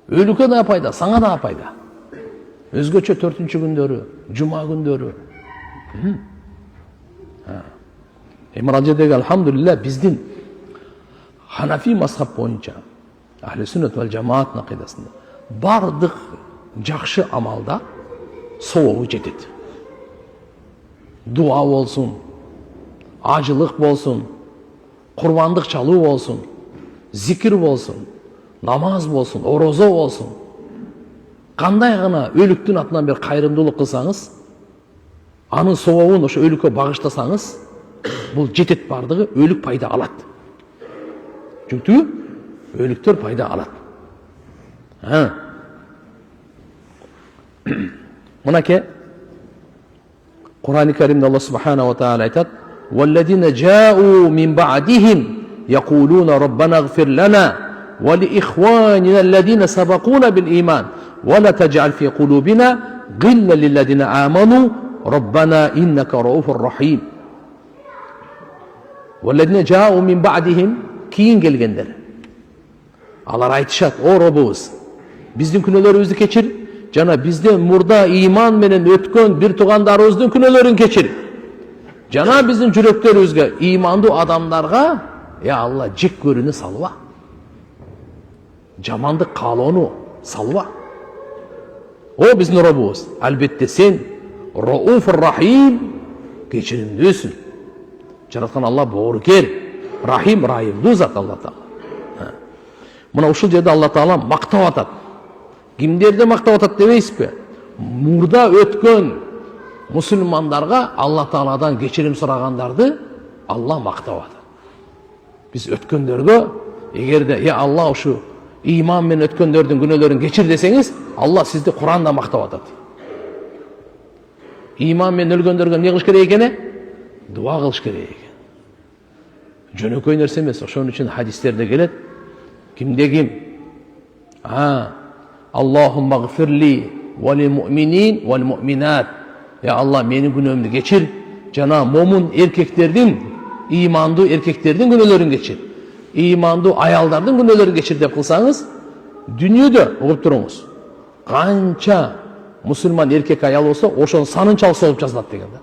Speaker 1: Өлүккө да пайда, сага да пайда. Өзгөчө 4-чү күндөрү, жума күндөрү. Мына жердеги алхамдулилlah биздин Ханафи мазхаб боюнча Ахли сүннет вал жамаат акыйдасында бардык жакшы амалда сообу жетет. Дуа болсун, ажылык болсун, курбандык чалуу болсун, зикир болсун, намаз болсун, орозо болсун. Кандай гана өлүктүн атынан бир кайрымдуулук кылсаңыз, анын сообун ошо өлүккө багыштасаңыз, бул жетет бардыгы, өлүк пайда алат. Чүнкү өлүктөр пайда алат. Мынаке Кур'ан-ы Каримде Аллах субхана ва тааля айтат: "Валладина жаау мин ба'дихим якулуна раббана игфир лана ва ли ихванина алладина сабакуна бил иман ва ла тадж'ал фи кулубина гилла лилладина аману раббана иннака рауфур рахим." Валладина жаау мин ба'дихим, кийин келгендер. Алар айтышат: "О Робубуз, биздин күнөөлөрүбүздү кечир, жана бизден мурда иман менен өткөн бир туугандарыбыздын күнөөлөрүн кечир. Жана биздин жүрөктөрүбүзгө, имандуу адамдарга, я Алла, жек көрүүнү салба. Жамандык каалоону салба. О биздин Робубуз, албетте сен Рауфур Рахим, кечиримдүүсүн. Жараткан Алла боорукер, Рахим, райымдуу зат Алла Таала." Мына ушул жерде Алла Таала мактап атат. Кимдерди мактап атат дебейсизби? мурда өткөн мусулмандарга Алла Тааладан кечирим сурагандарды Алла мактап атат. Биз өткөндөргө эгерде я Алла ушу иман менен өткөндөрдүн күнөөлөрүн кечир десеңиз, Алла сизди Куранда мактап атат. Иман менен өлгөндөргө эмне кылыш керек экен? Дуа кылыш керек экен. Жөнөкөй нерсе эмес. Ошон үчүн хадистерде келет. Кимде ким Аллахумма гфирли ва лил муъминин вал муъминат. Я Алла, менин күнөөмдү кечир, жана момун эркектердин, имандуу эркектердин күнөөлөрүн кечир. Имандуу аялдардын күнөөлөрүн кечир деп кылсаңыз, дүйнөдө угуп туруңуз. Канча мусулман эркек аял болсо, ошонун санынчалык болуп жазылат деген да.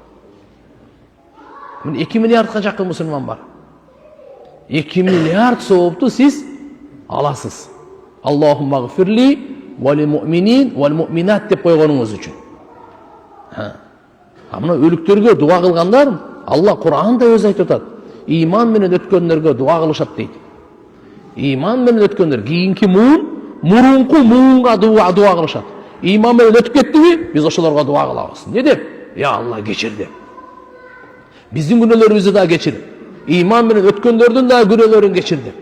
Speaker 1: Мына 2 миллиардга жакын мусулман бар. 2 миллиард соопту сиз аласыз. Аллахумма гфирли ва лил муъминин вал муъминат деп койгонуңуз үчүн. Мына өлүктөргө дуа кылгандар, Алла Кур'анда өзү айтып атат. Иман менен өткөндөргө дуа кылышат дейт. Иман менен өткөндөр кийинки мурунку муунга дуа кылышат. Иман менен өтүп кеттиби, биз ошолорго дуа кылабыз. Не деп? Я Алла, кечир деп. Биздин күнөөлөрүбүздү да кечир. Иман менен өткөндөрдүн да күнөөлөрүн кечир деп.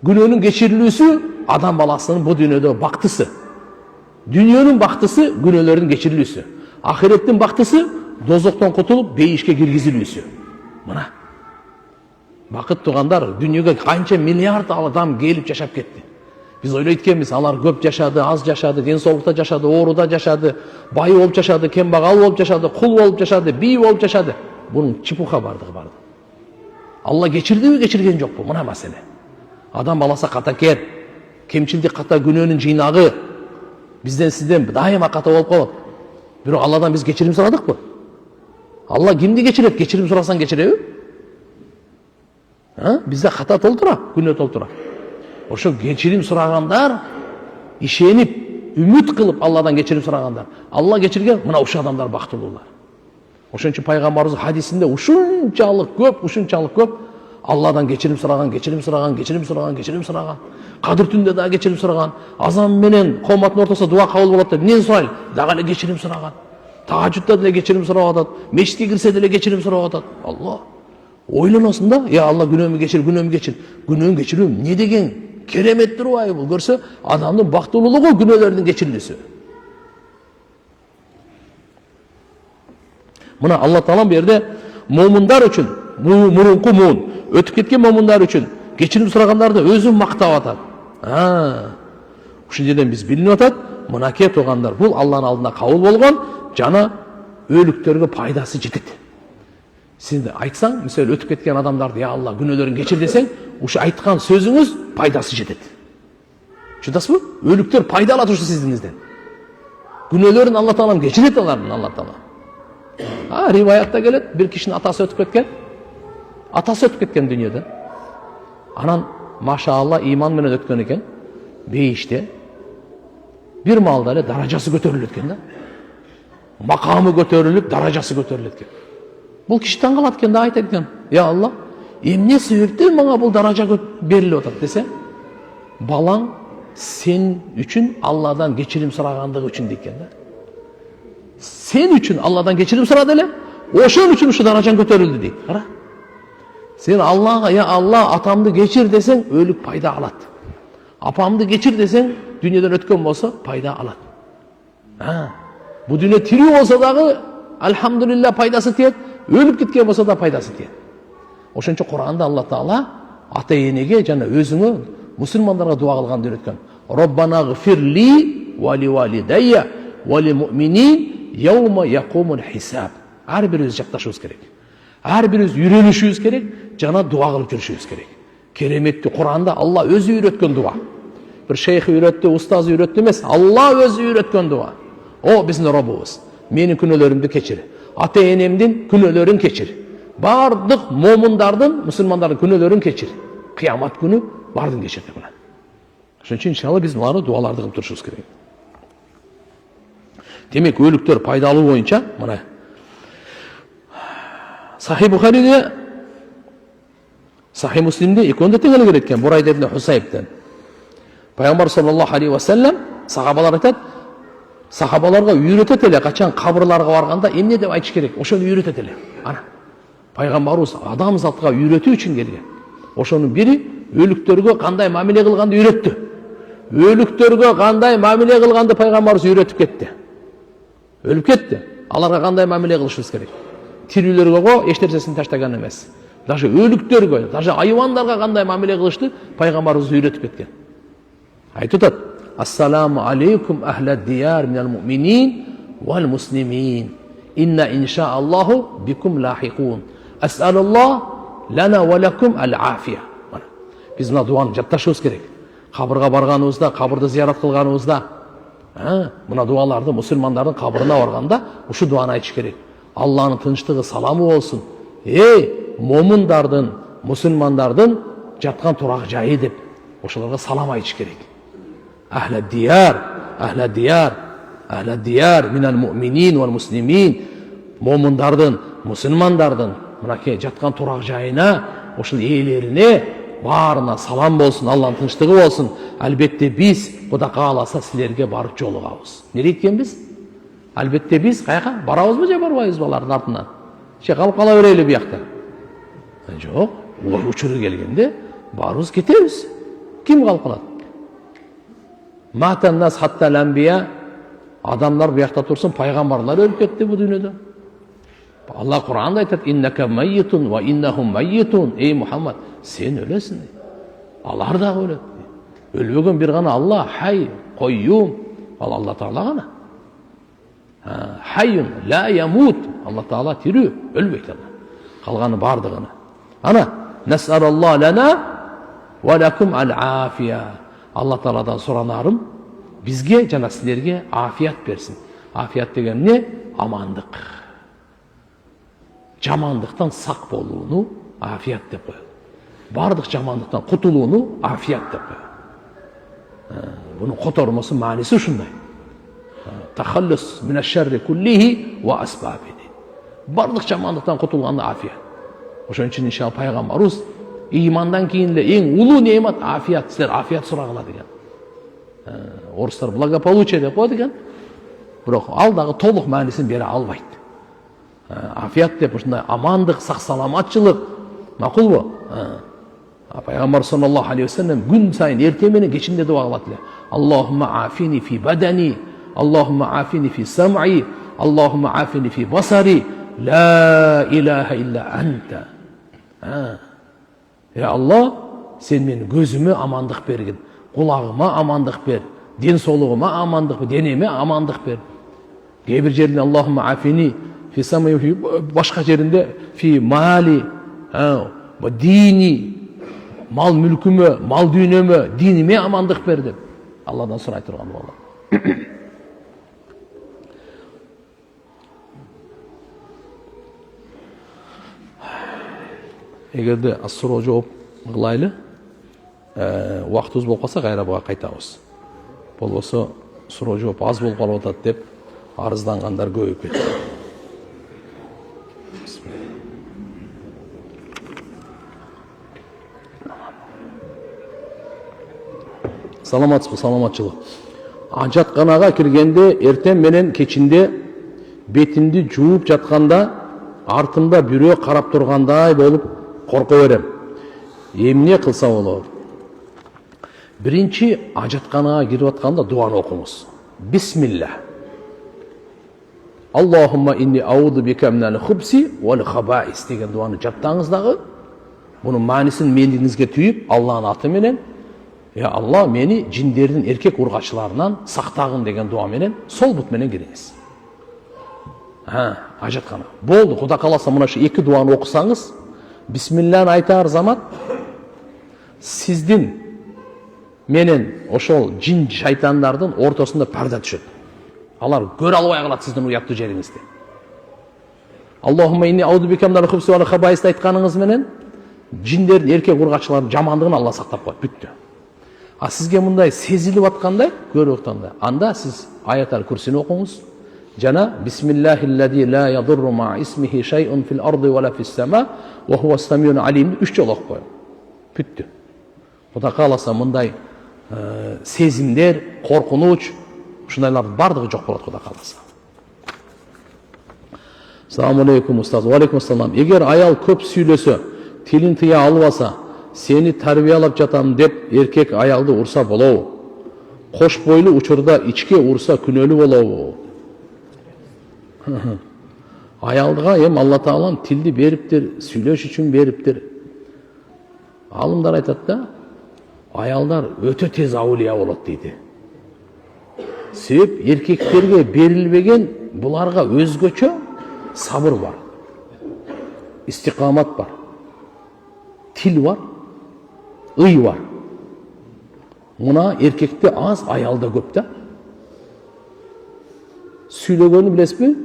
Speaker 1: Күнөөнүн кечирилүүсү адам баласынын бу дүйнөдө бактысы. Дүйнөнүн бактысы күнөөлөрдүн кечирилүүсү. Ахиреттин бактысы дозоктон кутулуп бейишке киргизилүүсү. Мына бакыт тугандар, дүйнөгө канча миллиард адам келип жашап кетти. Биз ойлойт экенбиз, алар көп жашады, аз жашады, ден соолукта жашады, ооруда жашады, бай болуп жашады, кембагал болуп жашады, кул болуп жашады, бий болуп жашады. Бунун чипуха бардыгы бар. Алла кечирдиби, кечирген жокпу? Мына маселе. Адам баласы катакер, кемчилдик ката, күнөөнүн жыйнагы бизден сизден дайыма ката болуп калат. Бирок Алладан биз кечирим сурадыкпы? Алла кимди кечирет? Кечирим сурасаң кечиреби? Бизде ката толтура, күнөө толтура. Ошо кечирим сурагандар, ишенип, үмүт кылып Алладан кечирим сурагандар. Алла кечирген, мына ушул адамдар бактылуулар. Ошон үчүн пайгамбарыбыз хадисинде ушунчалык көп Алладан кечирим сураган. Кадыр түндө да кечирим сураган. Азан менен кооматтын ортосунда дуа кабыл болот деп эмне сурайлы? Дагы эле кечирим сураган. Тажудда деле кечирим сурап атат. Мечитке кирсе деле кечирим сурап атат. Алла. Ойлоносуң да, я Алла, күнөөмү кечир. Күнөөнү кечирүү эмне деген керемет турбайбы? Бул көрсө, адамдын бактылуулугу күнөөлөрдүн кечирилүүсү. Мына Алла Таала бу жерде момундар үчүн, мурунку муун, өтүп кеткен момундар үчүн кечирим сурагандарды өзү мактап атат. Ушул жерден биз билинип атат, мынакей туугандар, бул Алланын алдында кабыл болгон жана өлүктөргө пайдасы жетет. Сен айтсаң, мисалы өтүп кеткен адамдарды, я Алла, күнөөлөрүн кечир десең, ушу айткан сөзүңүз пайдасы жетет. Чудасызбы? Өлүктөр пайда алат ушу сиздиңизден. Күнөөлөрүн Алла Таалам кечирет алардын, Алла Таала. Риваятта келет, бир кишинин атасы өтүп кеткен. Атасы өтүп кеткен дүйнөдө. Анан машаалла иман менен өткөн экен. Бейиште бир маалда эле даражасы көтөрүлөт экен да. Макамы көтөрүлүп, даражасы көтөрүлөт экен. Бул киши таң калат экен да, айтат экен: "Я Алла, эмне себептен мага бул даража берилип атат?" десе, "Балаң сен үчүн Алладан кечирим сурагандыгы үчүн" дейт экен да. Сен үчүн Алладан кечирим сурады эле, ошон үчүн ушу даражаң көтөрүлдү дейт. Кара. Сен Аллага, я Алла, атамды кечир десең, өлүк пайда алат. Апамды кечир десең, дүйнөдөн өткөн болсо пайда алат. Бу дүйнө тирүү болсо дагы, алхамдулилла, пайдасы тиет, өлүп кеткен болсо да пайдасы тиет. Ошон үчүн Кур'анда Алла Таала ата энеге жана өзүңө, мусулмандарга дуа кылганды үйрөткөн. Роббана гфирли ва ли валидайя ва лил муъминин яума якумул хисаб. Ар бирибиз жакташыбыз керек. Ар бирибиз үйрөнүшүбүз керек, жана дуа кылып жүрүшүбүз керек. Кереметти Кур'анда Алла өзү үйрөткөн дуа. Бир шейх үйрөттү, устаз үйрөттү эмес, Алла өзү үйрөткөн дуа. О биздин Роббубуз, менин күнөөлөрүмдү кечир. Ата энемдин күнөөлөрүн кечир. Бардык момундардын, мусулмандардын күнөөлөрүн кечир. Кыямат күнү бардын кечир деп мына. Ошон үчүн иншалла биз мына дуаларды кылып турушубуз керек. Демек өлүктөр пайдалуу боюнча мына Сахih Бухариде, Сахih Муслимде экөөндө тең эле келет экен, Бурайда ибн Хусайбтен. Пайгамбар саллаллаху алейхи ва саллям сахабалар айтат: Сахабаларга үйрөтөт эле, качан кабырларга барганда эмне деп айтыш керек, ошону үйрөтөт эле. Ана пайгамбарыбыз адам затка үйрөтүү үчүн келген. Ошонун бири өлүктөргө кандай мамиле кылганды үйрөттү. Өлүктөргө кандай мамиле кылганды пайгамбарыбыз үйрөтүп кетти. Өлүп кетти. Аларга кандай мамиле кылышыбыз керек? Тирүүлөргө го эч нерсесин таштаган эмес. Даже өлүктөргө, даже айвандарга кандай мамиле кылышты пайгамбарыбыз үйрөтүп кеткен. Айтып атат: "Ассаламу алейкум ахлад дияр минал муъминин вал муслимин. Инна иншааллаху бикум лахиқун. Ас'алаллах лана ва лакум ал-афия." Биз мына дуаны жатташыбыз керек. Кабырга барганыбызда, кабырды зиярат кылганыбызда, мына дуаларды мусулмандардын кабырына барганда ушу дуаны айтыш керек. Алланын тынчтыгы, саламы болсун. Момундардын, мусулмандардын жаткан турак жайы деп ошолорго салам айтыш керек. Ахлад дияр, ахлад дияр, ахлад дияр минал муъминин вал муслимин. Момундардын, мусулмандардын мынакей жаткан турак жайына, ошол ээлерине баарына салам болсун, Алланын тынчтыгы болсун. Албетте биз Кудай кааласа силерге барып жолугабыз. Эмне эткенбиз? Албетте биз каяка барабызбы же барбайбызбы алардын артынан? Калып кала берели биякта. Жок, учуру келгенде барыбыз кетебиз. Ким калып калат? Матан нас хатта ламбия. Адамдар биякта турсун, пайгамбарлар өлүп кетти бу дүйнөдө. Алла Кур'анда айтат: "Иннака майитун ва иннахум майитун." Ey Muhammed, sen өлөсүң. Алар да өлөт. Өлбөгөн бир гана Алла, хай, койюм. Алла Таала гана. Хайюн ла ямут. Алла Таала тирүү, өлбөйт ана. Калганы бардыгына. Ана, нас'алаллах лана ва лакум ал-афия. Алла Тааладан суранарым, бизге жана силерге афият берсин. Афият деген эмне? Амандык. Жамандыктан сак болууну афият деп коет. Бардык жамандыктан кутулууну афият деп коет. Бунун котормосу, мааниси ушундай. Тахаллус минаш-шарри куллихи ва асбабихи. Бардык жамандыктан кутулган афият. Ошон үчүн иншалла пайгамбарыбыз имандан кийин эле эң улуу неемат афият, силер афият сурагыла деген. Орустар благополучие деп коет экен. Бирок ал дагы толук маанисин бере албайт. Афият деп ушундай амандык, сак саламатчылык, макулбу? Пайгамбар саллаллаху алейхи вассалам күн сайын эртең менен кечинде дуа кылат эле. Аллахумма афини фи бадани, Аллахумма афини фи сам'i, Аллахумма афини фи басари, ла илаха илля анта. Алла, сен менин көзүмө амандык бергин, кулагыма амандык бер, ден соолугума амандык бер, денеме амандык бер. Кээ бир жерде Аллахумма афини фи сам'i, башка жеринде фи мали, дини, мал мүлкүмө, мал дүйнөмө, диниме амандык бер деп Алладан сурай турган болот. Эгерде суроо жооп кылайлы, убактыбыз болуп калса кайра буга кайтабыз. Болбосо суроо жооп аз болуп калып атат деп арыздангандар көбөйүп кетти. Саламатсызбы, саламатчылык. Ажатканага киргенде эртең менен кечинде бетимди жууп жатканда артымда бирөө карап тургандай болуп корко берем. Эмне кылса болот? Биринчи, ажатканага кирип атканда дуаны окуңуз. Бисмилlah. Аллахумма инни ауду бика минал хубси вал хабаис деген дуаны жаттаңыз дагы. Мунун маанисин мендигиңизге түйүп, Алланын аты менен, "Я Алла, мени жиндердин эркек ургачыларынан сактагын" деген дуа менен сол бут менен кириңиз. Ажаткана. Болду, Кудай кааласа мына шу эки дуаны окусаңыз, бисмиллахны айтар замат сиздин менен ошол жин шайтандардын ортосунда парда түшөт. Алар көрө албай калат сиздин уяттуу жериңизди. Аллахумма инни ауду бика минал хубси вал хабаис айтканыңыз менен жиндердин эркек ургачылардын жамандыгын Алла сактап коет, бүттү. А сизге мындай сезилип аткандай, көрүп аткандай, анда сиз аятал курсини окуңуз. Жана бисмиллахиллади ла ядурру ма исмихи шай'ун фил арди ва ла фис сама ва хува самиун алим 3 жолу окуп коюң. Бүттү. Кудай кааласа мындай сезимдер, коркунуч, Ушундайлардын бардыгы жок болот Кудай кааласа. Assalamu alaikum ustaz. Wa alaikum assalam. Эгер аял көп сүйлөсө, тилин тыя албаса, сени тарбиялап жатам деп эркек аялды урса болобу? Кош бойлуу учурда ичке урса күнөөлүү болобу? Аялга эми Алла Таалам тилди бериптир, сүйлөш үчүн бериптир. Алымдар айтат да, аялдар өтө тез аулия болот дейди. Себеп эркектерге берилбеген буларга өзгөчө сабыр бар, истиқамат бар, тил бар, ый бар. Мына эркекте аз, аялда көп да. Сүйлөгөнү билесизби?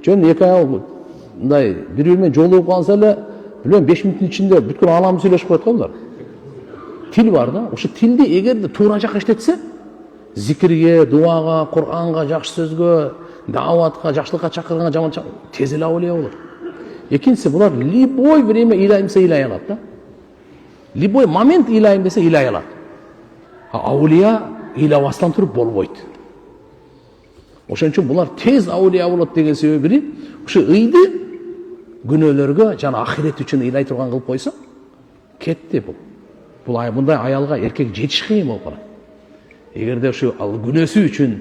Speaker 1: Жөн эки аял мындай бири-бири менен жолугуп калса эле, билем 5 мүнөттүн ичинде бүткүл ааламды сүйлөшүп коет го булар. Тил бар да. Ошо тилди эгерде туура жакка иштетсе, зикирге, дуага, Кур'анга, жакшы сөзгө, даватка, жакшылыкка чакырганга жаман тез эле аулия болот. Экинчиси, булар любой время ыйлайм десе ыйлай алат да. Любой момент ыйлайм десе ыйлай алат. Аулия ыйлабастан туруп болбойт. Ошон үчүн булар тез аулия болот деген себеби бири, ушу ыйды күнөөлөргө жана ахирет үчүн ыйлай турган кылып койсо, кетти бул. Мындай аялга эркек жетиш кыйын болуп калат. Эгерде ушу күнөөсү үчүн,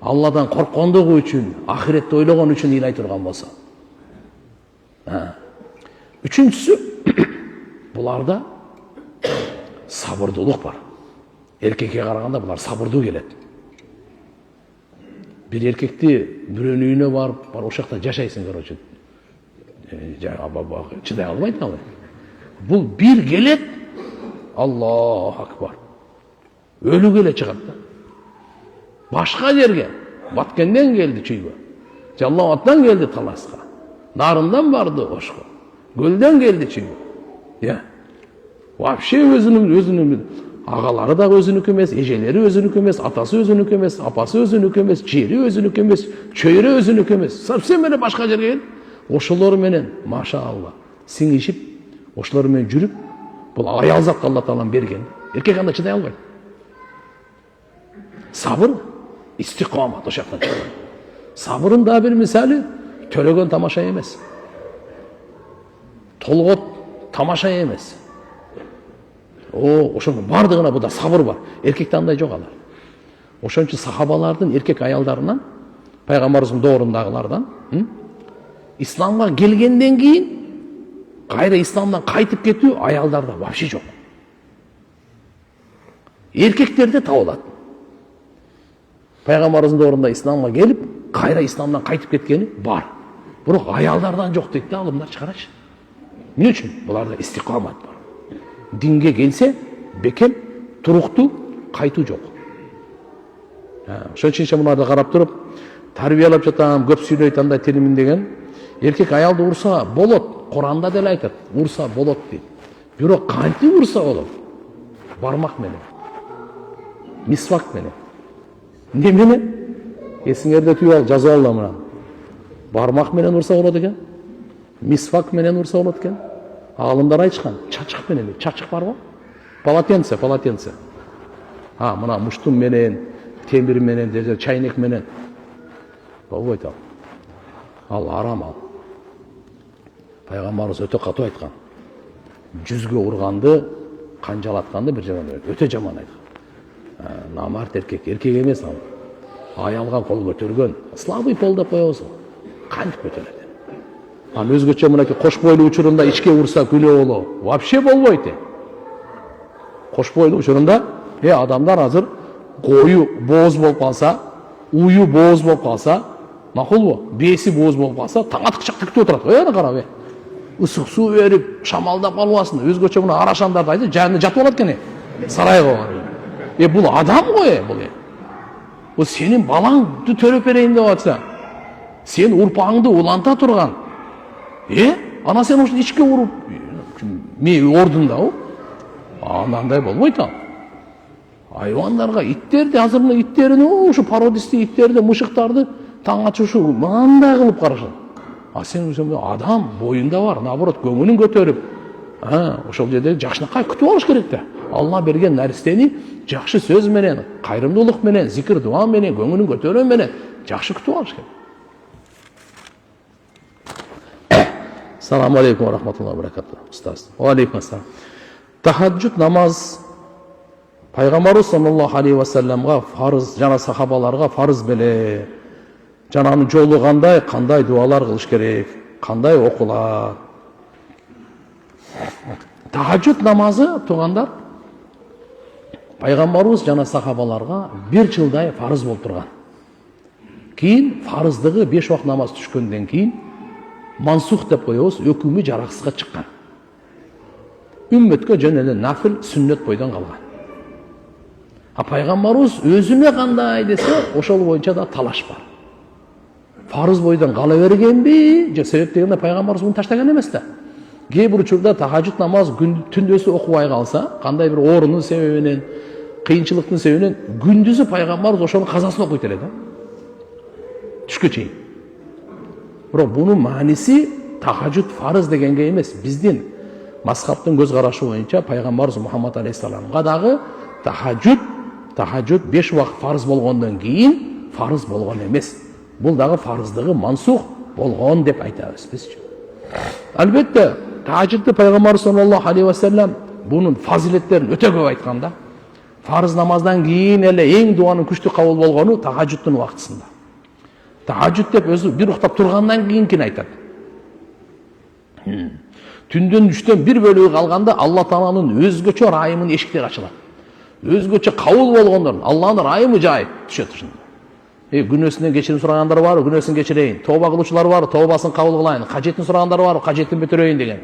Speaker 1: Алладан корккондугу үчүн, ахиретти ойлогон үчүн ыйлай турган болсо. Үчүнчүсү, буларда сабырдуулук бар. Эркекке караганда булар сабырдуу келет. Бир эркекти бирөөнүн үйүнө барып, ошол жакта жашайсың, короче. Чыдай албайт ал. Бул бир келет, Аллаху акбар. Өлүгө эле чыгат да. Башка жерге, Баткенден келди чүйгө. Жаллабаттан келди Таласка. Нарындан барды Ошко. Көлдөн келди чүйгө. Вообще өзүнүн агалары да өзүнүкү эмес, эжелери өзүнүкү эмес, атасы өзүнүкү эмес, апасы өзүнүкү эмес, жери өзүнүкү эмес, чөйрө өзүнүкү эмес. Совсем эле башка жерге келип, ошолор менен, машаалла, сиңишип, ошолор менен жүрүп, бул аял затка Алла Таалам берген. Эркек анда чыдай албайт. Сабыр, истиқамат ошол жактан чыгат. Сабырдын да бир мисалы төлөгөн тамаша эмес. Толгот тамаша эмес. Ошонун бардыгына буда сабыр бар. Эркекте андай жок алар. Ошон үчүн сахабалардын эркек аялдарынан, пайгамбарыбыздын доорундагылардан, исламга келгенден кийин кайра исламдан кайтып кетүү аялдарда вообще жок. Эркектерде табылат. Пайгамбарыбыздын доорунда исламга келип, кайра исламдан кайтып кеткени бар. Бирок аялдардан жок дейт да алымдар, чыгарачы. Эмне үчүн? Буларда истиқамат бар. Динге келсе, бекем, туруктуу, кайтуу жок. Ошон үчүн мунарды карап туруп, тарбиялап жатам, көп сүйлөйт, андай тилимин деген. Эркек аялды урса болот. Куранда деле айтат, урса болот дейт. Бирок кантип урса болот? Бармак менен. Мисвак менен. Не менен? Эсиңерде түйүп ал, жазып ал мына. Бармак менен урса болот экен. Мисвак менен урса болот экен. Алымдар айтышкан, чачык менен. Чачык барбы? Полотенце. Мына муштум менен, темир менен, чайнек менен. Болбойт ал. Ал арам ал. Пайгамбарыбыз өтө катуу айткан. Жүзгө урганды, канжалатканды бир жаман өтө жаман айткан. Намарт эркек эмес ал. Аялга кол көтөргөн, слабый пол деп коебуз. Кантип көтөрөт? Өзгөчө мынакей кош бойлуу учурунда ичке урса күнөө боло. Вообще болбойт. Кош бойлуу учурунда адамдар азыр кою бооз болуп калса, уyu бооз болуп калса, макулбу? Беси бооз болуп калса, таң атыкчак тиктеп отурат. Аны карап, ысык суу берип, шамалдап калбасын. Өзгөчө мына арашандарды айтып, жанында жатып алат экен. Сарайга. Бул адам го, бул. Бул сенин балаңды төрөп берейин деп атса, сен урпаңды уланта турган. Ана сен ушул ичке уруп, ордунда, андай болбойт ал. Айвандарга иттерди, азыр мына иттерин, ушу породистий иттерди, мышыктарды таң атышы мындай кылып карашат. Сен адам боюнда бар, наоборот, көңүлүн көтөрүп, Ошол жерде жакшынакай күтүп алыш керек да. Алла берген наристени жакшы сөз менен, кайрымдуулук менен, зикир дуа менен, көңүлүн көтөрүү менен жакшы күтүп алыш керек. Assalamu alaikum wa rahmatullahi wa barakatuh. Ustaz. Wa alaikum assalam. Tahajjud namaz Пайгамбарыбыз саллаллаху алейхи ва салламга фарыз, жана сахабаларга фарыз беле. Жананы жолу кандай дуалар кылыш керек, кандай окулат. Tahajjud намазы тугандар Пайгамбарыбыз жана сахабаларга 1 жылдай фарыз болуп турган. Кийин фарыздыгы 5 вакыт намаз түшкөндөн кийин мансух деп коебуз, өкүмү жараксызга чыккан. Үммөткө жөн эле нафил, сүннөт бойдон калган. Пайгамбарыбыз өзүнө кандай десе, ошол боюнча да талаш бар. Фарыз бойдон кала бергенби, же себеп дегенде Пайгамбарыбыз муну таштаган эмес да. Кээ бир учурда тахажжуд намаз түндөсү окубай калса, кандай бир оорунун себебинен, кыйынчылыктын себебинен күндүзү Пайгамбарыбыз ошонун казасын окуйт эле да. Түшкө чейин. Бирок бунун мааниси тахажжуд фарыз дегенге эмес, биздин мазхабтын көз карашы боюнча Пайгамбарыбыз Мухаммад алейхиссаламга дагы тахажжуд 5 вакыт фарыз болгондон кийин фарыз болгон эмес. Бул дагы фарыздыгы мансух болгон деп айтабыз бизчи. Албетте, тахажжудду Пайгамбар саллаллаху алейхи ва саллам бунун фазилеттерин өтө көп айткан да. Фарыз намаздан кийин эле эң дуанын күчтүү кабыл болгону тахажжуддун убактысында. Тахажжуд деп өзү бир уктап тургандан кийинкини айтат. Түндөн түштөн бир бөлүгү калганда Алла Тааланын өзгөчө райымын эшиктери ачылат. Өзгөчө кабыл болгондор Алланын райымы жайып түшөт ушунда. Күнөөсүнөн кечирим сурагандар бар, күнөөсүн кечирейин. Тооба кылуучулар бар, тообасын кабыл кылайын. Кажетин сурагандар бар, кажетин бүтүрөйүн деген.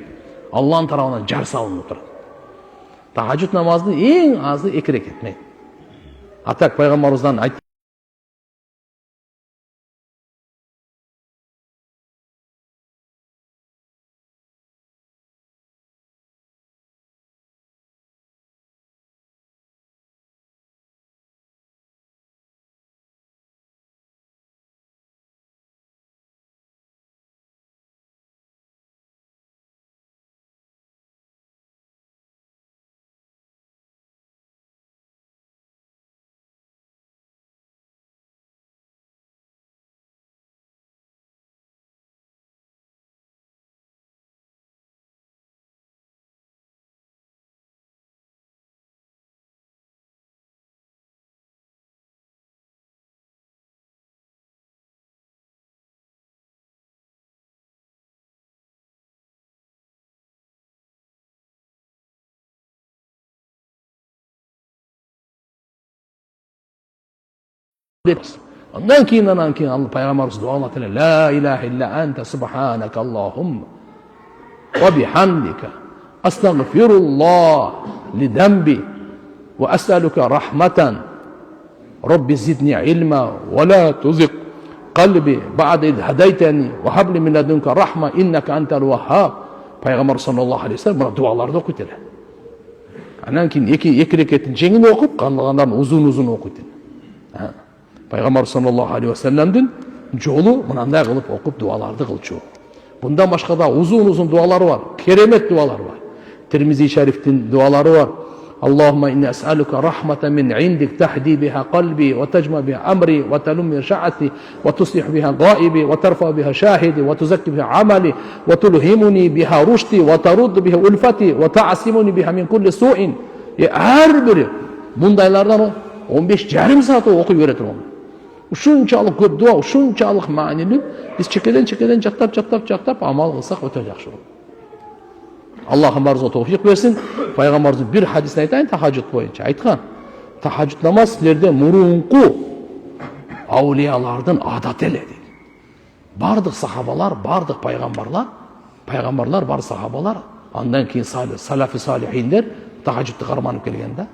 Speaker 1: Алланын тарабынан жар салынып турат. Тахажжуд намазды эң азы 2 рекет. Атак Пайгамбарыбыздан айт. Ondan keyin Allah Peygamberimiz dualat ele la ilahe illa ente subhanaka Allahumma ve bihamdika astaghfirullah li dembi ve es'aluka rahmeten Rabbi zidni ilma ve la tuzigh qalbi ba'de id hadaytani ve habli min ladunka rahma innaka entel vehhab. Peygamber sallallahu aleyhi ve sellem buna dualarda okuyt ele. Andan keyin iki reketin jеңini okup, kalганdan uzun okuyt ele. Пайгамбар саллаллаху алейхи ва салламдын жолу мынандай кылып окуп дуаларды кылчу. Bundan başka da uzun duaları var. Keremet duaları var. Tirmizi Şerif'tin duaları var. Allahümme inni es'aluka rahmeten min indik tahdi biha kalbi ve tecma biha amri ve telummi şa'ati ve tuslih biha gaibi ve terfa biha şahidi ve tuzakki biha amali ve tulhimuni biha ruşti ve tarud biha ulfati ve ta'asimuni biha min kulli su'in. Her biri bundaylardan 15 yarım saat okuyup öğretir onu. Ушунчалык көп дуа, ушунчалык маанилүү. Биз чекеден жаттап амал кылсак өтө жакшы болот. Аллахым барыбызга товфик берсин. Пайгамбарыбыз бир хадисте айтайын тахажжуд боюнча айткан. Тахажжуд намаз силерде мурунку аулиялардын адаты эле дейт. Бардык сахабалар, бардык пайгамбарлар, бар сахабалар, андан кийин салафи салихиндер тахажжудду карманып келген да.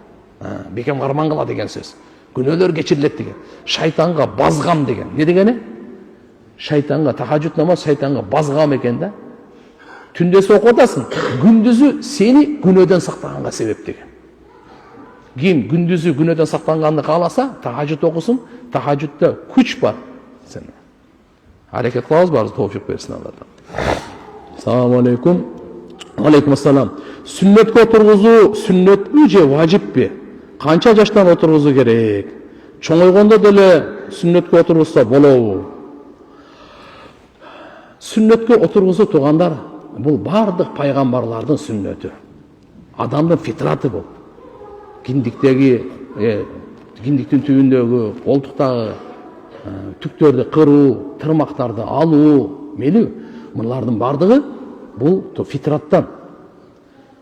Speaker 1: Бекем карман кыла деген сөз. Günöler geçirilет деген. Шайтанга базгам деген. Не дегени? Шайтанга тахажжуд намаз шайтанга базгам экен да. Түндөсү окутасың, күндүзү сени күнөөдөн сактаганга себеп деген. Ким күндүзү күнөөдөн сактанганды кааласа, тахажжуд окусун, тахажжудда күч бар. Сен аракет кылабыз, барыбыз товфик берсин Алла. Assalamu alaikum. Алейкум ассалам. Сүннетке отургузуу сүннетпи же важиппи? Канча жаштан отургузуу керек? Чоңойгондо деле сүннетке отургузса болобу? Сүннетке отургузуу туугандар, бул бардык пайгамбарлардын сүннөтү. Адамдын фитраты бул. Киндиктин түбүндөгү, колтуктагы түктөрдү кыруу, тырмактарды алуу, мели мулардын бардыгы бул фитраттан.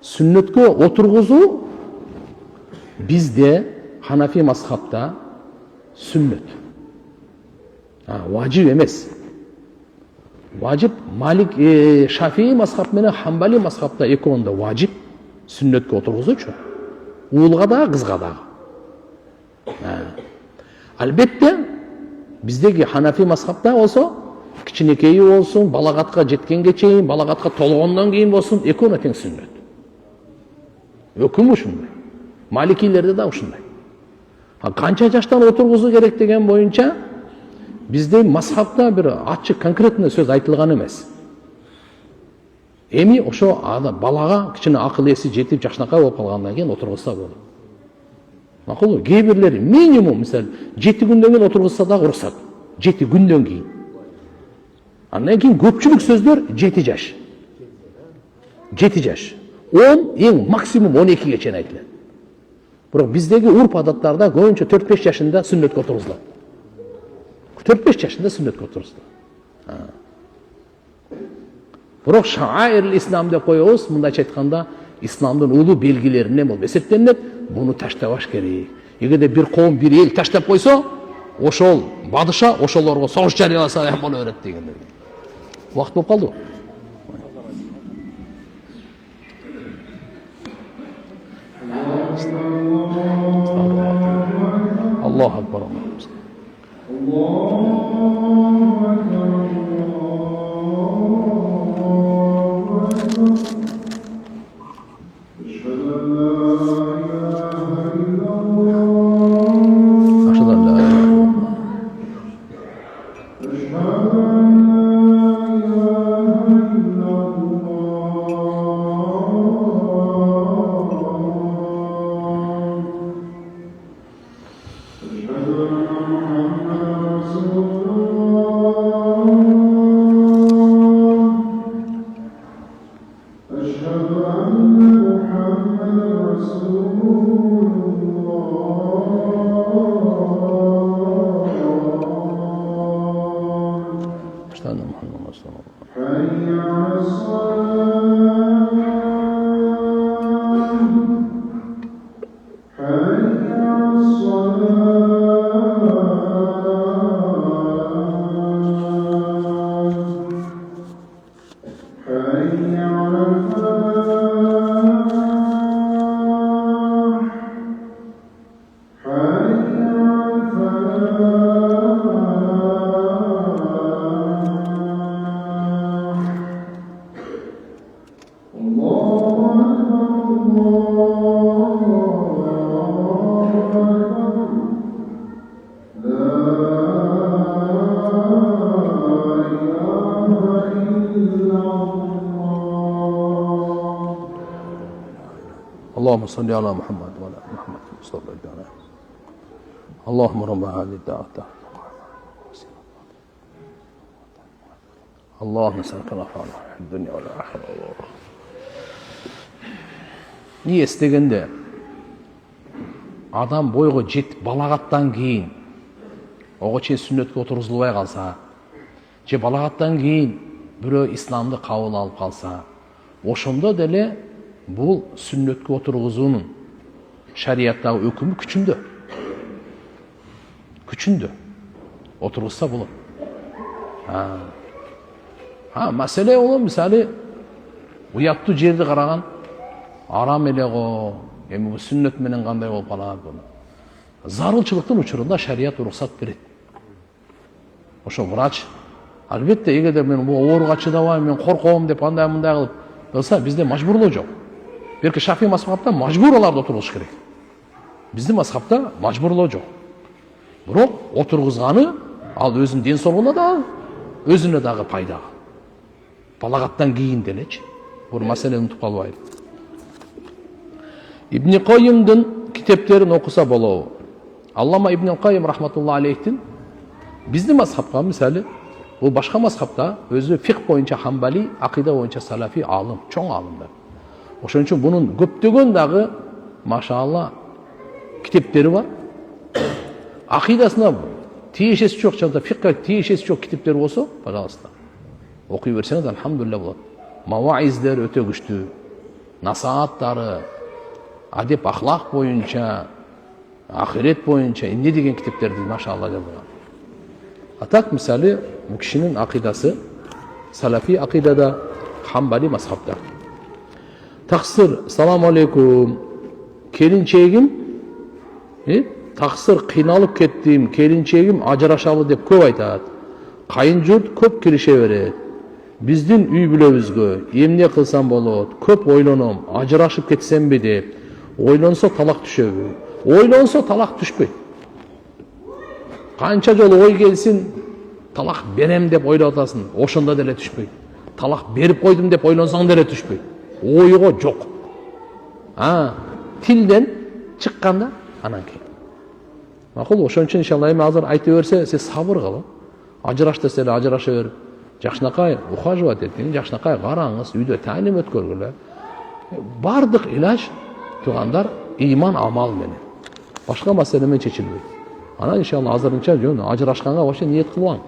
Speaker 1: Сүннөткө отургузуу бизде Ханафи мазхабта сүннөт. Важип эмес. Важип Шафии мазхаб менен Хамбали мазхабта экөөндө важип сүннөткө отургузуучу. Уулга да, кызга да. Албетте биздеги Ханафи мазхабта болсо кичинекейи болсун, балагатка жеткенге чейин, балагатка толгондон кийин болсун, экөөнө тең сүннөт. Өкүм ушундай. Маликилерде да ушундай. Канча жаштан отургузуу керек деген боюнча бизде мазхабта бир ачык конкретный сөз айтылган эмес. Эми ошо балага кичине акыл эси жетип жакшынакай болуп калгандан кийин отургузса болот. Макулбу? Кээ бирлери минимум, мисалы, 7 күндөн кийин отургузса да уруксат. 7 күндөн кийин. Андан кийин көпчүлүк сөздөр 7 жаш. 7 жаш. 10, эң максимум 12ге чейин айтылат. Бирок биздеги урп адаттарда көбүнчө 4-5 жашында сүннөткө отургузулат. 4-5 жашында сүннөткө отургузулат. Бирок шаир ислам деп коебуз, мындайча айтканда, исламдын улуу белгилеринен болуп эсептелет. Буну таштабаш керек. Эгерде бир коом, бир эл таштап койсо, ошол бадыша ошолорго согуш жарыяласа боло берет дегендер. Убакыт болуп калдыбы? Аллаху акбар. اللهم صل على محمد وعلى ال محمد صلى الله عليه وسلم. اللهم رب هذه الدعوة اللهم نسألك العافية في الدنيا والآخرة. Не істегенде адам бойға жетіп балағаттан кейін оға чейин сүннөткө отургузулбай калса, же балағаттан кейін бирөө исламды кабыл алып калса, ошондо деле бул сүннөткө отургузуунун шарияттагы өкүмү күчүндө. Күчүндө. Отургузса болот. Маселе ол, мисалы, уяттуу жерди караган, арам эле го, эми бул сүннөт менен кандай болуп калат бул. Зарылчылыктын учурунда шарият уруксат берет. Ошо врач, албетте, эгерде мен бул ооруга чыдабайм, мен корком деп андай мындай кылып кылса, бизде мажбурлоо жок. Берки Шафи мазхабта мажбур аларды отургузуш керек. Биздин мазхабта мажбурлоо жок. Бирок отургузганы ал өзүнүн ден соолугуна да, өзүнө дагы пайда. Балагаттан кийин делечи. бир маселени унутуп калбайлы. Ибн Каййимдин китептерин окуса болобу. Аллама Ибн Каййим рахматулла алейхтин биздин мазхабка мисалы, бул башка мазхабта өзү фикх боюнча хамбали, акыйда боюнча салафи алым, чоң алымдар. Ошон үчүн бунун көптөгөн дагы машаалла китептери бар. Акыйдасына тиешеси жок, жана фикхка тиешеси жок китептер болсо, пожалуйста, окуй берсеңиз алхамдулилlah болот. Маваиздер өтө күчтүү, насааттары, адеп ахлак боюнча, ахирет боюнча эмне деген китептерди машаалла жазган. А так мисалы, бул кишинин акыйдасы салафи акыйдада, хамбали мазхабда. Таксир, салам алейкум. Келинчегим, таксир кыйналып кеттим, келинчегим ажырашалы деп көп айтат. Кайын журт көп киреше берет. Биздин үй бүлөбүзгө эмне кылсам болот? Көп ойлоном, ажырашып кетсемби деп. Ойлонсо талак түшөбү? Ойлонсо талак түшпөйт. Канча жолу ой келсин, талак берем деп ойлоп атасың, ошондо деле түшпөйт. Талак берип койдум деп ойлонсоң деле түшпөйт. Ойго жок. Тилден чыкканда анан кийин. Макул, ошон үчүн иншалла эми азыр айта берсе, сиз сабыр кылып, ажыраш десе эле ажыраша бер. Жакшынакай ухаживать этиң, жакшынакай караңыз, үйдө таалим өткөргүлө. Бардык илаж тугандар иман амал менен. Башка маселе менен чечилбейт. Анан иншалла азырынча жөн ажырашканга вообще ниет кылбаң.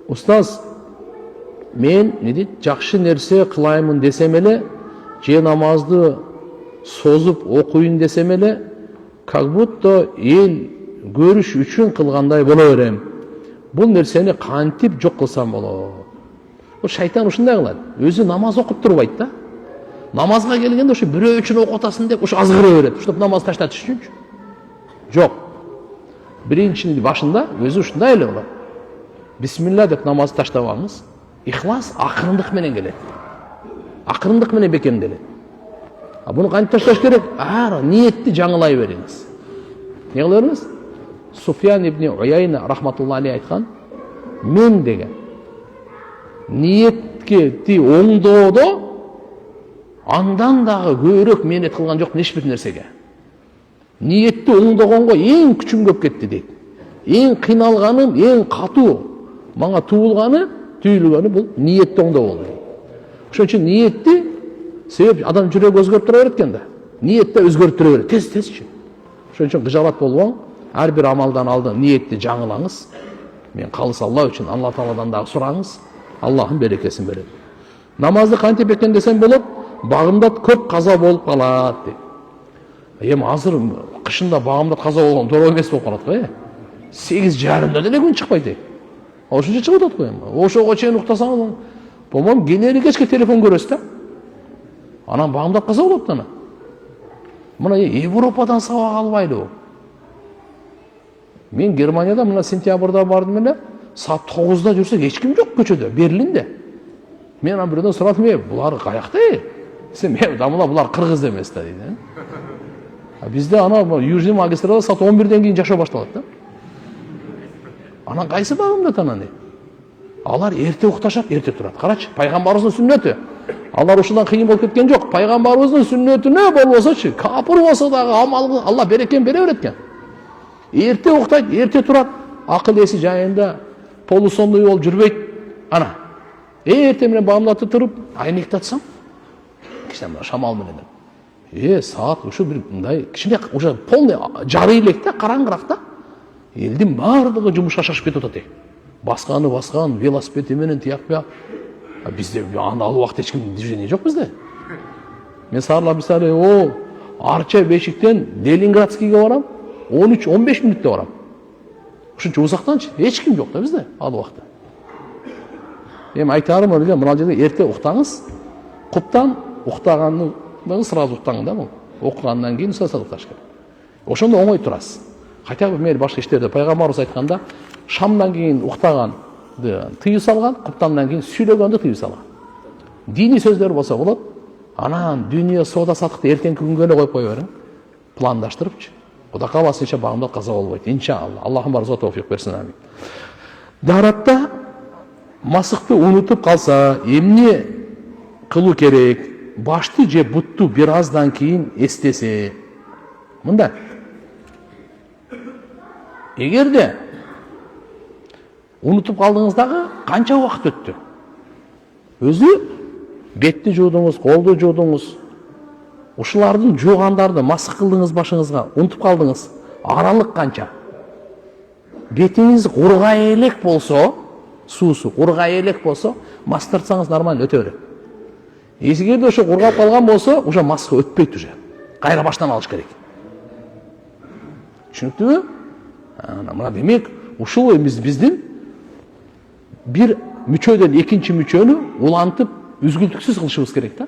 Speaker 1: Устаз, мен жакшы нерсе кылаймын десем эле, же намазды созуп окуйын десем эле, как будто эл көрүш үчүн кылгандай боло берем. Бул нерсени кантип жок кылсам болот? Бул шайтан ушундай кылат. Өзү намаз окуп турбайт да. Намазга келгенде ошо бирөө үчүн окутасың деп ошо азгыра берет. Ушуп намаз таштатыш үчүнчү. Жок. Биринчинин башында өзү ушундай эле болот. Бисмилла деп намаз таштабаңыз. Ихлас акырындык менен келет. Акырындык менен бекемделет. Буну кантип ташташ керек? Ниетти жаңылай бериңиз. Не кыла бериңиз? Суфьян ибн Уяйна рахматулла алейхи айткан, мен деген ниетке ти оңдоодо андан дагы көбүрөөк мээнет кылган жокмун эч бир нерсеге. Ниетти оңдогонго эң күчүм көп кетти дейт. Эң кыйналганым, эң катуу мага түйүлгөнү бул ниетти оңдоо болду. Ошон үчүн ниетти себеп адам жүрөгү өзгөрүп тура берет экен да. Ниетте өзгөрүп тура берет, тез-тезчи. Ошон үчүн кыжалат болбоң. Ар бир амалдан алдын ниетти жаңылаңыз. Мен калыс Алла үчүн Алла Тааладан дагы сураңыз. Аллахым берекесин берет. Намазды кантип экен десем болот, багымдат көп каза болуп калат дейт. Эми азыр кышында багымдат каза болгон туура эмес болуп калат го, 8:30 деле күн чыкпайт дейт. Ошончо чыгып атат го эми. Ошого чейин уктасаңыз, по-моему, кенери кечке телефон көрөсүз да. Анан багымдат каза болот ана. Мына Европадан сабак албайлы. Мен Германияда мына сентябрда бардым эле, саат 9-да жүрсөк эч ким жок көчөдө, Берлинде. Мен анан бирөөдөн сурадым, булар каякта? Мен дамыла булар кыргыз эмес да дейт. Бизде ана Южный магистралда саат 11-ден кийин жашоо башталат да. Анан кайсы багымдат анан? Алар эрте укташат, эрте турат. Карачы, пайгамбарыбыздын сүннөтү. Алар ушундан кыйын болуп кеткен жок. Пайгамбарыбыздын сүннөтүнө болбосочу, капыр болсо дагы амал Алла берекен бере берет экен. Эрте уктайт, эрте турат, акыл эси жайында, полусонный болуп жүрбөйт. Ана. Эрте менен багымдатты туруп, айнекти атсам, кичине шамал менен. Саат ушу бир мындай кичине уже полный жары элек да, караңгыраак да. Элдин баардыгы жумушка шашып кетип атат. Баскан, велосипеди менен тияк бияк. Бизде аны ал убакта эч ким движение жок бизде. Мен саарлап мисалы, Арча Бешиктен Ленинградскийге барам, 13-15 мүнөттө барам. Ушунча узактанчы, эч ким жок да бизде ал убакта. Эми айтарым эле, мына жерде эрте уктаңыз, куптан уктаганды сразу уктаңыз да бул. Окугандан кийин сразу укташ керек. Ошондо оңой турасыз. Хотя бы мейли башка иштерде пайгамбарыбыз айтканда, шамдан кийин уктаганды тыюу салган, куптандан кийин сүйлөгөндү тыюу салган. Диний сөздөр болсо болот. Анан дүйнө соода саттыкты эртеңки күнгө эле коюп кое бериң. Пландаштырыпчы. Кудай кааласа багымдат каза болбойт. Иншалла. Аллахым барыбызга товфик берсин, амин. Даратта масыкты унутуп калса, эмне кылуу керек? Башты же бутту бир аздан кийин эстесе. Мында. Эгерде унутуп калдыңыздагы канча убакыт өттү? Өзү бетти жуудуңуз, колду жуудуңуз, ушулардын жуугандарды маск кылдыңыз башыңызга, унутуп калдыңыз. Аралык канча? Бетиңиз кургай элек болсо, суусу кургай элек болсо, маск тартсаңыз нормально өтө берет. Эгерде ошо кургап калган болсо, уже маска өтпөйт уже. Кайра баштан алыш керек. Түшүнүктүбү? Мына демек, ушул биздин бир мүчөдөн экинчи мүчөнү улантып үзгүлтүксүз кылышыбыз керек да.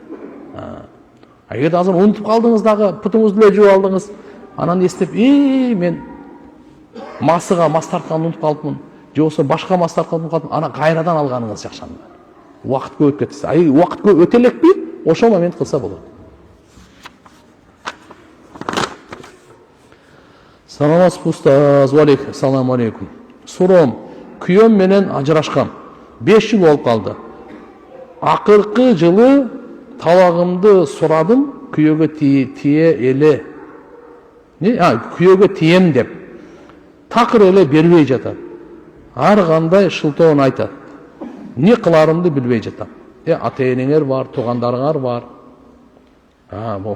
Speaker 1: Эгерде азыр унутуп калдыңыз дагы, путуңузду эле жууп алдыңыз, анан эстеп, мен масыга мас тартканды унутуп калыпмын, же болбосо башка мас тартканды унутуп калыпмын, ана кайрадан алганыңыз жакшы. Убакыт көп өтүп кетсе. Убакыт көп өтө элекпи? Ошол момент кылса болот. Саламатсызбы устаз? Салам алейкум. Суром, күйөөм менен ажырашкам. 5 жыл болуп калды. Акыркы жылы талагымды сурадым, күйөөгө тие эле. Күйөөгө тием деп. Такыр эле бербей жатат. Ар кандай шылтоон айтат. Не кыларымды билбей жатам. Ата-энеңер бар, туугандарыңар бар.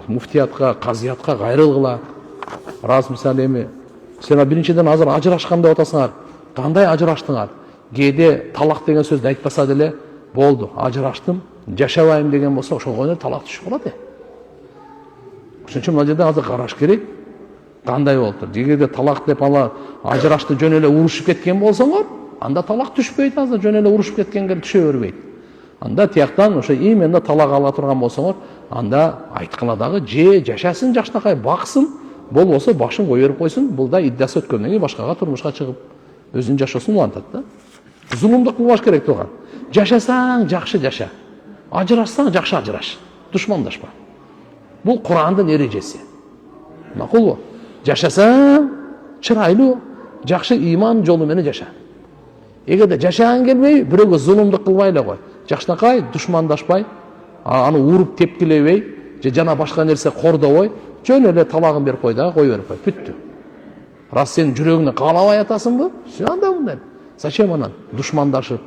Speaker 1: Муфтиятка, казиятка кайрылгыла. Раз мисалы эми сен биринчиден азыр ажырашкам деп атасыңар. Кандай ажыраштыңар? Кээде талак деген сөздү айтпаса деле болду. Ажыраштым, жашабайм деген болсо ошого эле талак түшүп калат. Ошон үчүн мына жерде азыр караш керек. Кандай болду? Эгерде талак деп ажырашты жөн эле урушуп кеткен болсоңор, анда талак түшпөйт, азыр жөн эле урушуп кеткенге түшө бербейт. Анда тияктан ошо именно талак ала турган болсоңор, анда айткыла дагы жашасын жакшынакай баксын, болбосо башын кое берип койсун, бул да иддасы өткөндөн кийин башкага турмушка чыгып өзүнүн жашоосун улантат да. Зулумдук кылбаш керек турган. Жашасаң жакшы жаша. Ажырашсаң жакшы ажыраш. Душмандашпа. Бул Курандын эрежеси. Макулбу? Жашасаң чырайлуу, жакшы иман жолу менен жаша. Эгерде жашагаң келбей, бирөөгө зулумдук кылбай эле кой. Жакшынакай душмандашпай, аны уруп тепкилебей, же жана башка нерсе кордобой, жөн эле талагын берип кой дагы, кой берип кой. Бүттү. Раз сен жүрөгүңдө каалабай атасыңбы? Анда мындай. Зачем анан душмандашып?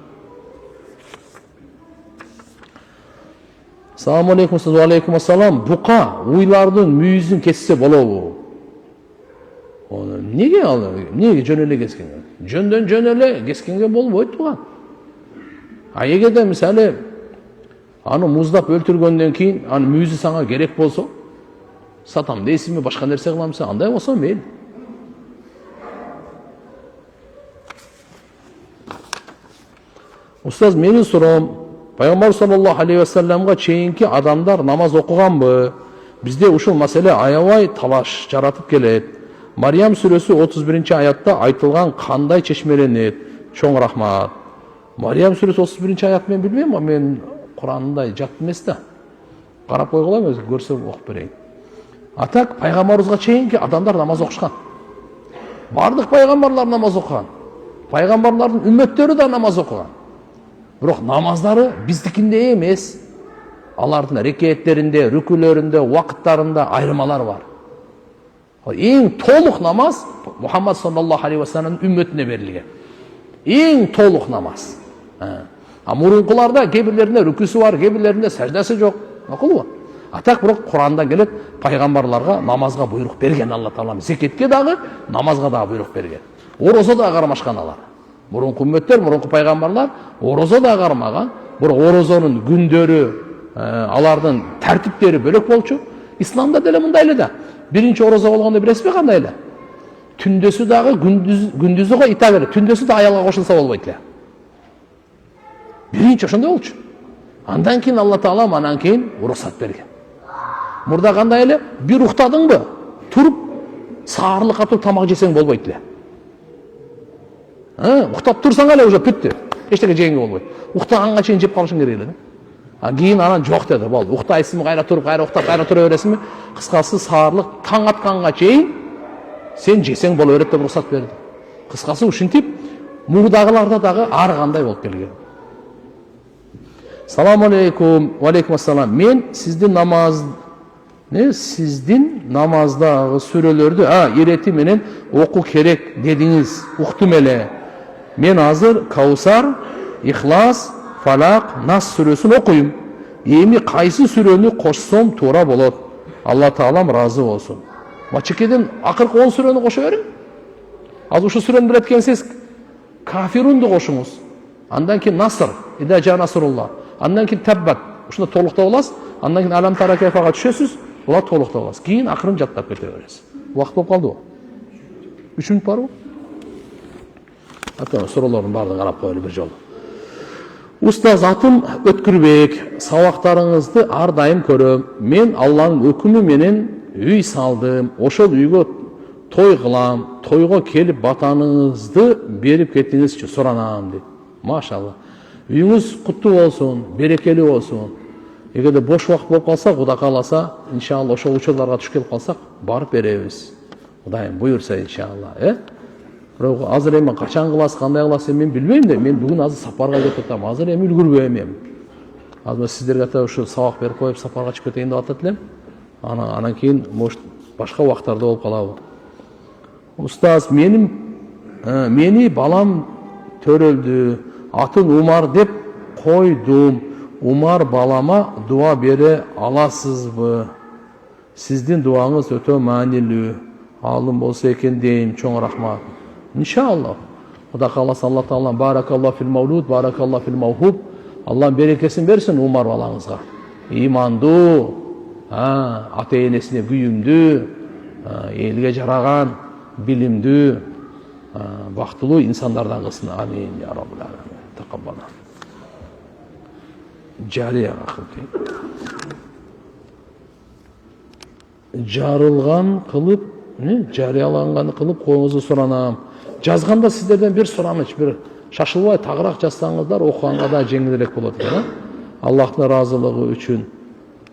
Speaker 1: Салам алейкум, ва алейкум ассалам. Бука уйлардын мүйүзүн кессе болобу? Неге жөн эле кескенге? Жөндөн жөн эле кескенге болбойт туган. Эгерде мисалы аны муздап өлтүргөндөн кийин анын мүйүзү сага керек болсо, сатам дейсизби, башка нерсе кылам десе, андай болсо мейли. Устаз, менин суроом, Пайгамбар саллаллаху алейхи ва салламга чейинки адамдар намаз окуганбы? Бизде ушул маселе аябай талаш жаратып келет. Мариям сүрөсү 31-аятта айтылган кандай чечмеленет? Чоң рахмат. Мариям сүрөсү 31-аят мен билбейм, мен Курандай жат эмес да. Карап койгула, өзү көрсө окуп берейин. Атак пайгамбарыбызга чейинки адамдар намаз окушкан. Бардык пайгамбарлар намаз окуган. Пайгамбарлардын үммөттөрү да намаз окуган. Бирок намаздары биздикинде эмес. Алардын рекеттеринде, рүкүлөрүндө, убакыттарында айырмалар бар. Эң толук намаз Мухаммад саллаллаху алейхи ва салламдын үммөтүнө берилген. Эң толук намаз. Мурункуларда кээ-бирлеринде рүкүсү бар, кээ-бирлеринде саждасы жок. Макулбу? Так бирок Куранда келет, пайгамбарларга намазга буйрук берген Алла Таала. Зекетке дагы, намазга дагы буйрук берген. Орозо да кармашкан алар. Мурунку үммөттөр, мурунку пайгамбарлар орозо да кармаган. Бирок орозонун күндөрү, алардын тартиптери бөлөк болчу. Исламда деле мындай эле да. Биринчи орозо болгондо билесизби кандай эле? Түндөсү дагы күндүзү го ита берет. Түндөсү да аялга кошулса болбойт эле. Биринчи ошондой болчу. Андан кийин Алла Таала анан кийин уруксат берген. Мурда кандай эле? Бир уктадыңбы? Туруп, саарлыкка туруп тамак жесең болбойт эле. Уктап турсаң эле уже бүттү. Эчтеке жегенге болбойт. Уктаганга чейин жеп калышың керек эле. Кийин анан жок деди, болду. Уктайсыңбы, кайра туруп, кайра уктап, кайра тура бересиңби? Кыскасы саарлык таң атканга чейин сен жесең боло берет деп уруксат берди. Кыскасы ушинтип мурдагыларда дагы ар кандай болуп келген. Салам алейкум. Алейкум ассалам. Мен сиздин намаздагы сүрөлөрдү ирети менен оку керек дедиңиз. Уктум эле. Мен азыр Каусар, Ихлас, Фалак, Нас сүрөсүн окуйм. Эми кайсы сүрөнү кошсом туура болот? Алла Таалам разы болсун. Мачекеден акыркы 10 сүрөнү кошо бериң. Аз ушул сүрөнү билет экенсиз, Кафирунду кошуңуз. Андан кийин Наср, Ида жа Насрулла. Андан кийин Таббат. Ушунда толуктап аласыз. Андан кийин Алам тара кайфага түшөсүз. Була толуктап аласыз. Кийин акырын жаттап кете бересиз. Убакыт болуп калдыбы? 3 мүнөт барбы? Ата суроолордун баардыгын карап коелу бир жолу. Устаз, атым Өткүрбек. Сабактарыңызды ар дайым көрөм. Мен Алланын өкүмү менен үй салдым. Ошол үйгө той кылам. Тойго келип батаныңызды берип кетиңизчи суранам дейт. Машалла. Үйүңүз куттуу болсун, берекелүү болсун. Эгерде бош убакыт болуп калса, Кудай кааласа, иншалла ошол учурларга туш келип калсак, барып беребиз. Кудайым буйрса иншалла, Бирок азыр эми качан кыласыз, кандай кыласыз мен билбейм да. Мен бүгүн азыр сапарга кетип атам. Азыр эми үлгүрбөйм эми. Азыр сиздерге ата ушу сабак берип коюп сапарга чыгып кетейин деп атат элем. Анан кийин может башка убактарда болуп калабы. Устаз, мени балам төрөлдү. Атын Умар деп койдум. Умар балама дуа бере аласызбы? Сиздин дуаңыз өтө маанилүү. Алым болсо экен дейм. Чоң рахмат. Иншалла. Кудай кааласа, Алла Таала баракаллаху фил маулуд, баракаллаху фил мавхуб. Алла берекесин берсин Умар балаңызга. Имандуу, ата энесине күйүмдүү, элге жараган, билимдүү, бактылуу инсандардан кылсын. Амин я раббал аламин. Такаббала. Жария кылып. Жарылган кылып, жарыяланган кылып коюңузду суранам. Жазганда сиздерден бир сураныч, бир шашылбай тагыраак жазсаңыздар, окуганга да жеңилирээк болот экен. Аллахтын ыраазылыгы үчүн.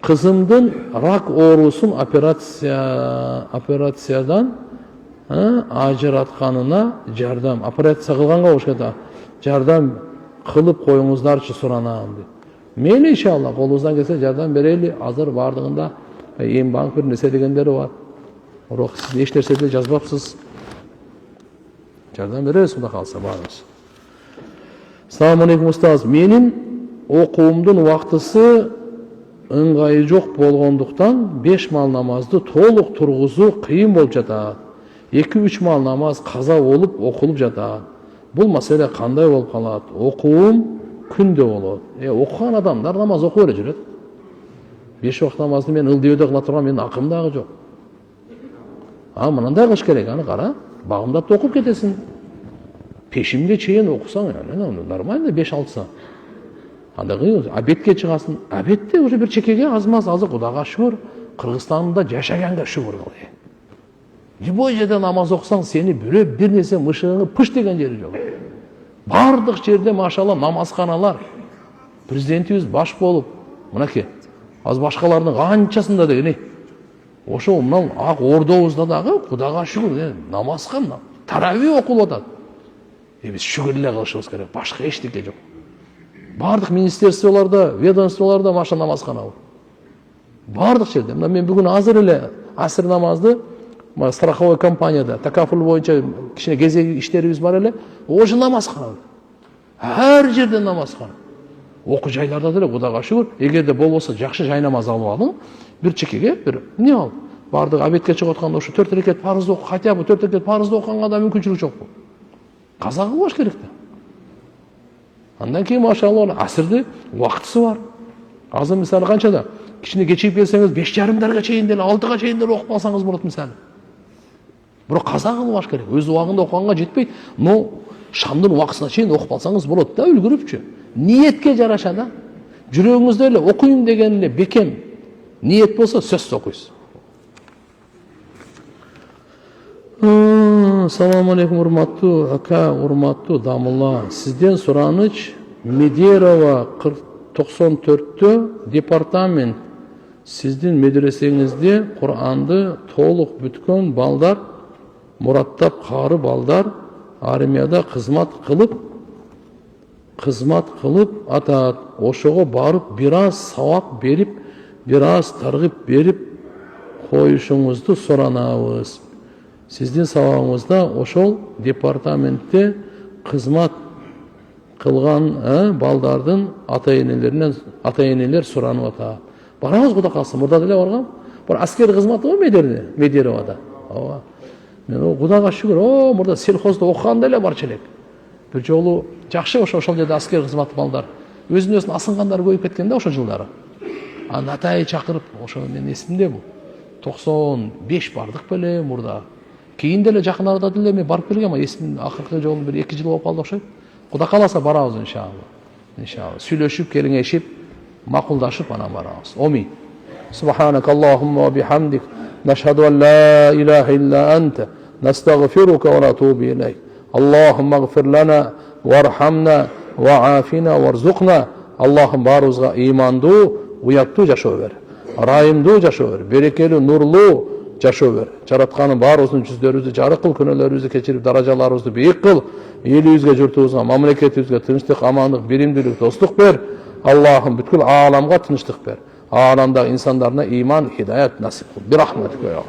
Speaker 1: Кызымдын рак оорусун операциядан ажыратканына жардам. Операция кылганга болушканда жардам кылып коюңуздарчы суранам дейт. Мейли иншалла колубуздан келсе жардам берели. Азыр бардыгында эм банк бир нерсе дегендери бар. Бирок сиз эч нерседе жазбапсыз. Жардам беребиз, Кудай кааласа барыңыз. Ассаламу алейкум устаз. Менин окуумдун убактысы ыңгайы жок болгондуктан 5 мал намазды толук тургузуу кыйын болуп жатат. 2-3 мал намаз каза болуп окулуп жатат. Бул маселе кандай болуп калат? Окуум күндө болот. Окуган адамдар намаз окуп эле жүрөт. 5 убакыт намазды мен ылдыйбөдө кыла турган менин акым дагы жок. Мындай кылыш керек, аны кара. Багымдатты окуп кетесиң. Пешимге чейин окусаң, нормально 5-6 саат. Анда кыйын, обедке чыгасың. Обедте уже бир чекеге аз-маз азыр Кудайга шүгүр, Кыргызстанда жашаганга шүгүр кыл. Любой жерде намаз окусаң, сени бирөө бир нерсе мышыгыңы пыш деген жери жок. Бардык жерде машалла намазканалар. Президентибиз баш болуп, мынакей, аз башкалардын канчасында деген, ошо мынау ак ордобузда дагы Кудайга шүгүр, намазкан, тарави окулуп атат. Биз шүгүр эле кылышыбыз керек, башка эчтеке жок. Бардык министерстволордо, ведомстволордо маша намазкана бар. Бардык жерде. Мен бүгүн азыр эле аср намазды страховой компанияда такафул боюнча кичине кезек иштерибиз бар эле, ошо намазкана. Ар жерде намазкана. Окуу жайларда деле Кудайга шүгүр, эгерде болбосо жакшы жай намаз алып алың, бир чекеге бир эмне ал. Бардык обедке чыгып атканда ошо 4 рекет парызды окуп, хотя бы 4 рекет парызды окуганга да мүмкүнчүлүк жокпу? Каза кылбаш керек да. Андан кийин машалла асырды убактысы бар. Азыр мисалы канчада? Кичине кечип келсеңиз 5:30 чейин деле 6 чейин деле окуп калсаңыз болот мисалы. Бирок каза кылбаш керек. Өз убагында окуганга жетпейт, но шамдын убактысына чейин окуп алсаңыз болот да, үлгүрүпчү. Ниетке жараша да. Жүрөгүңүздө эле окуйм деген эле бекем ниет болсо сөзсүз окуйсуз. Assalamu alaikum урматтуу ака, урматтуу дамылла. Сизден сураныч Медерова 94-тө департамент сиздин медресеңизде Куранды толук бүткөн балдар, мураттап кары балдар армияда кызмат кылып кызмат кылып атат. Ошого барып бир аз сабак берип, бир аз таргып берип коюшуңузду суранабыз. Сиздин сабагыңызда ошол департаментте кызмат кылган балдардын ата-энелер суранып атат. Барабыз Кудай калса, мурда деле баргам. Бир аскери кызматы го Медеровада. Ооба. Мен Кудайга шүгүр, мурда сельхозда окуганда эле барчу элек. Бир жолу жакшы ошол жерде аскери кызмат балдар. Өзүнөн асынгандар көйүп кеткен да ошол жылдары. Аны атай чакырып, ошо мен эсимде бул. 95 бардык беле мурда. Кийин деле жакын арада деле мен барып келгем, эсим акыркы жолу бир 2 жыл болуп калды окшойт. Кудай кааласа барабыз иншалла. Иншалла. Сүйлөшүп, келиңешип, макулдашып анан барабыз. Амин. Субханак Аллахумма ва бихамдик, нашхаду ан ла илаха илля анта, настагфирука ва натубу илейк. Аллахумма гфир лана вархамна ва афина варзукна. Аллахым барыбызга ыймандуу, уяттуу жашоо бер. Райымдуу жашоо бер. Берекелүү, нурлуу жашоо бер. Жаратканың баарыбыздын жүздөрүбүздү жарык кыл, күнөөлөрүбүздү кечирип, даражаларыбызды бийик кыл. Элибизге, журтубузга, мамлекетибизге тынчтык, амандык, биримдүүлүк, достук бер. Аллахым бүткүл ааламга тынчтык бер. Ааламдагы инсандарына иман, хидаят насип кыл. Бирахматика.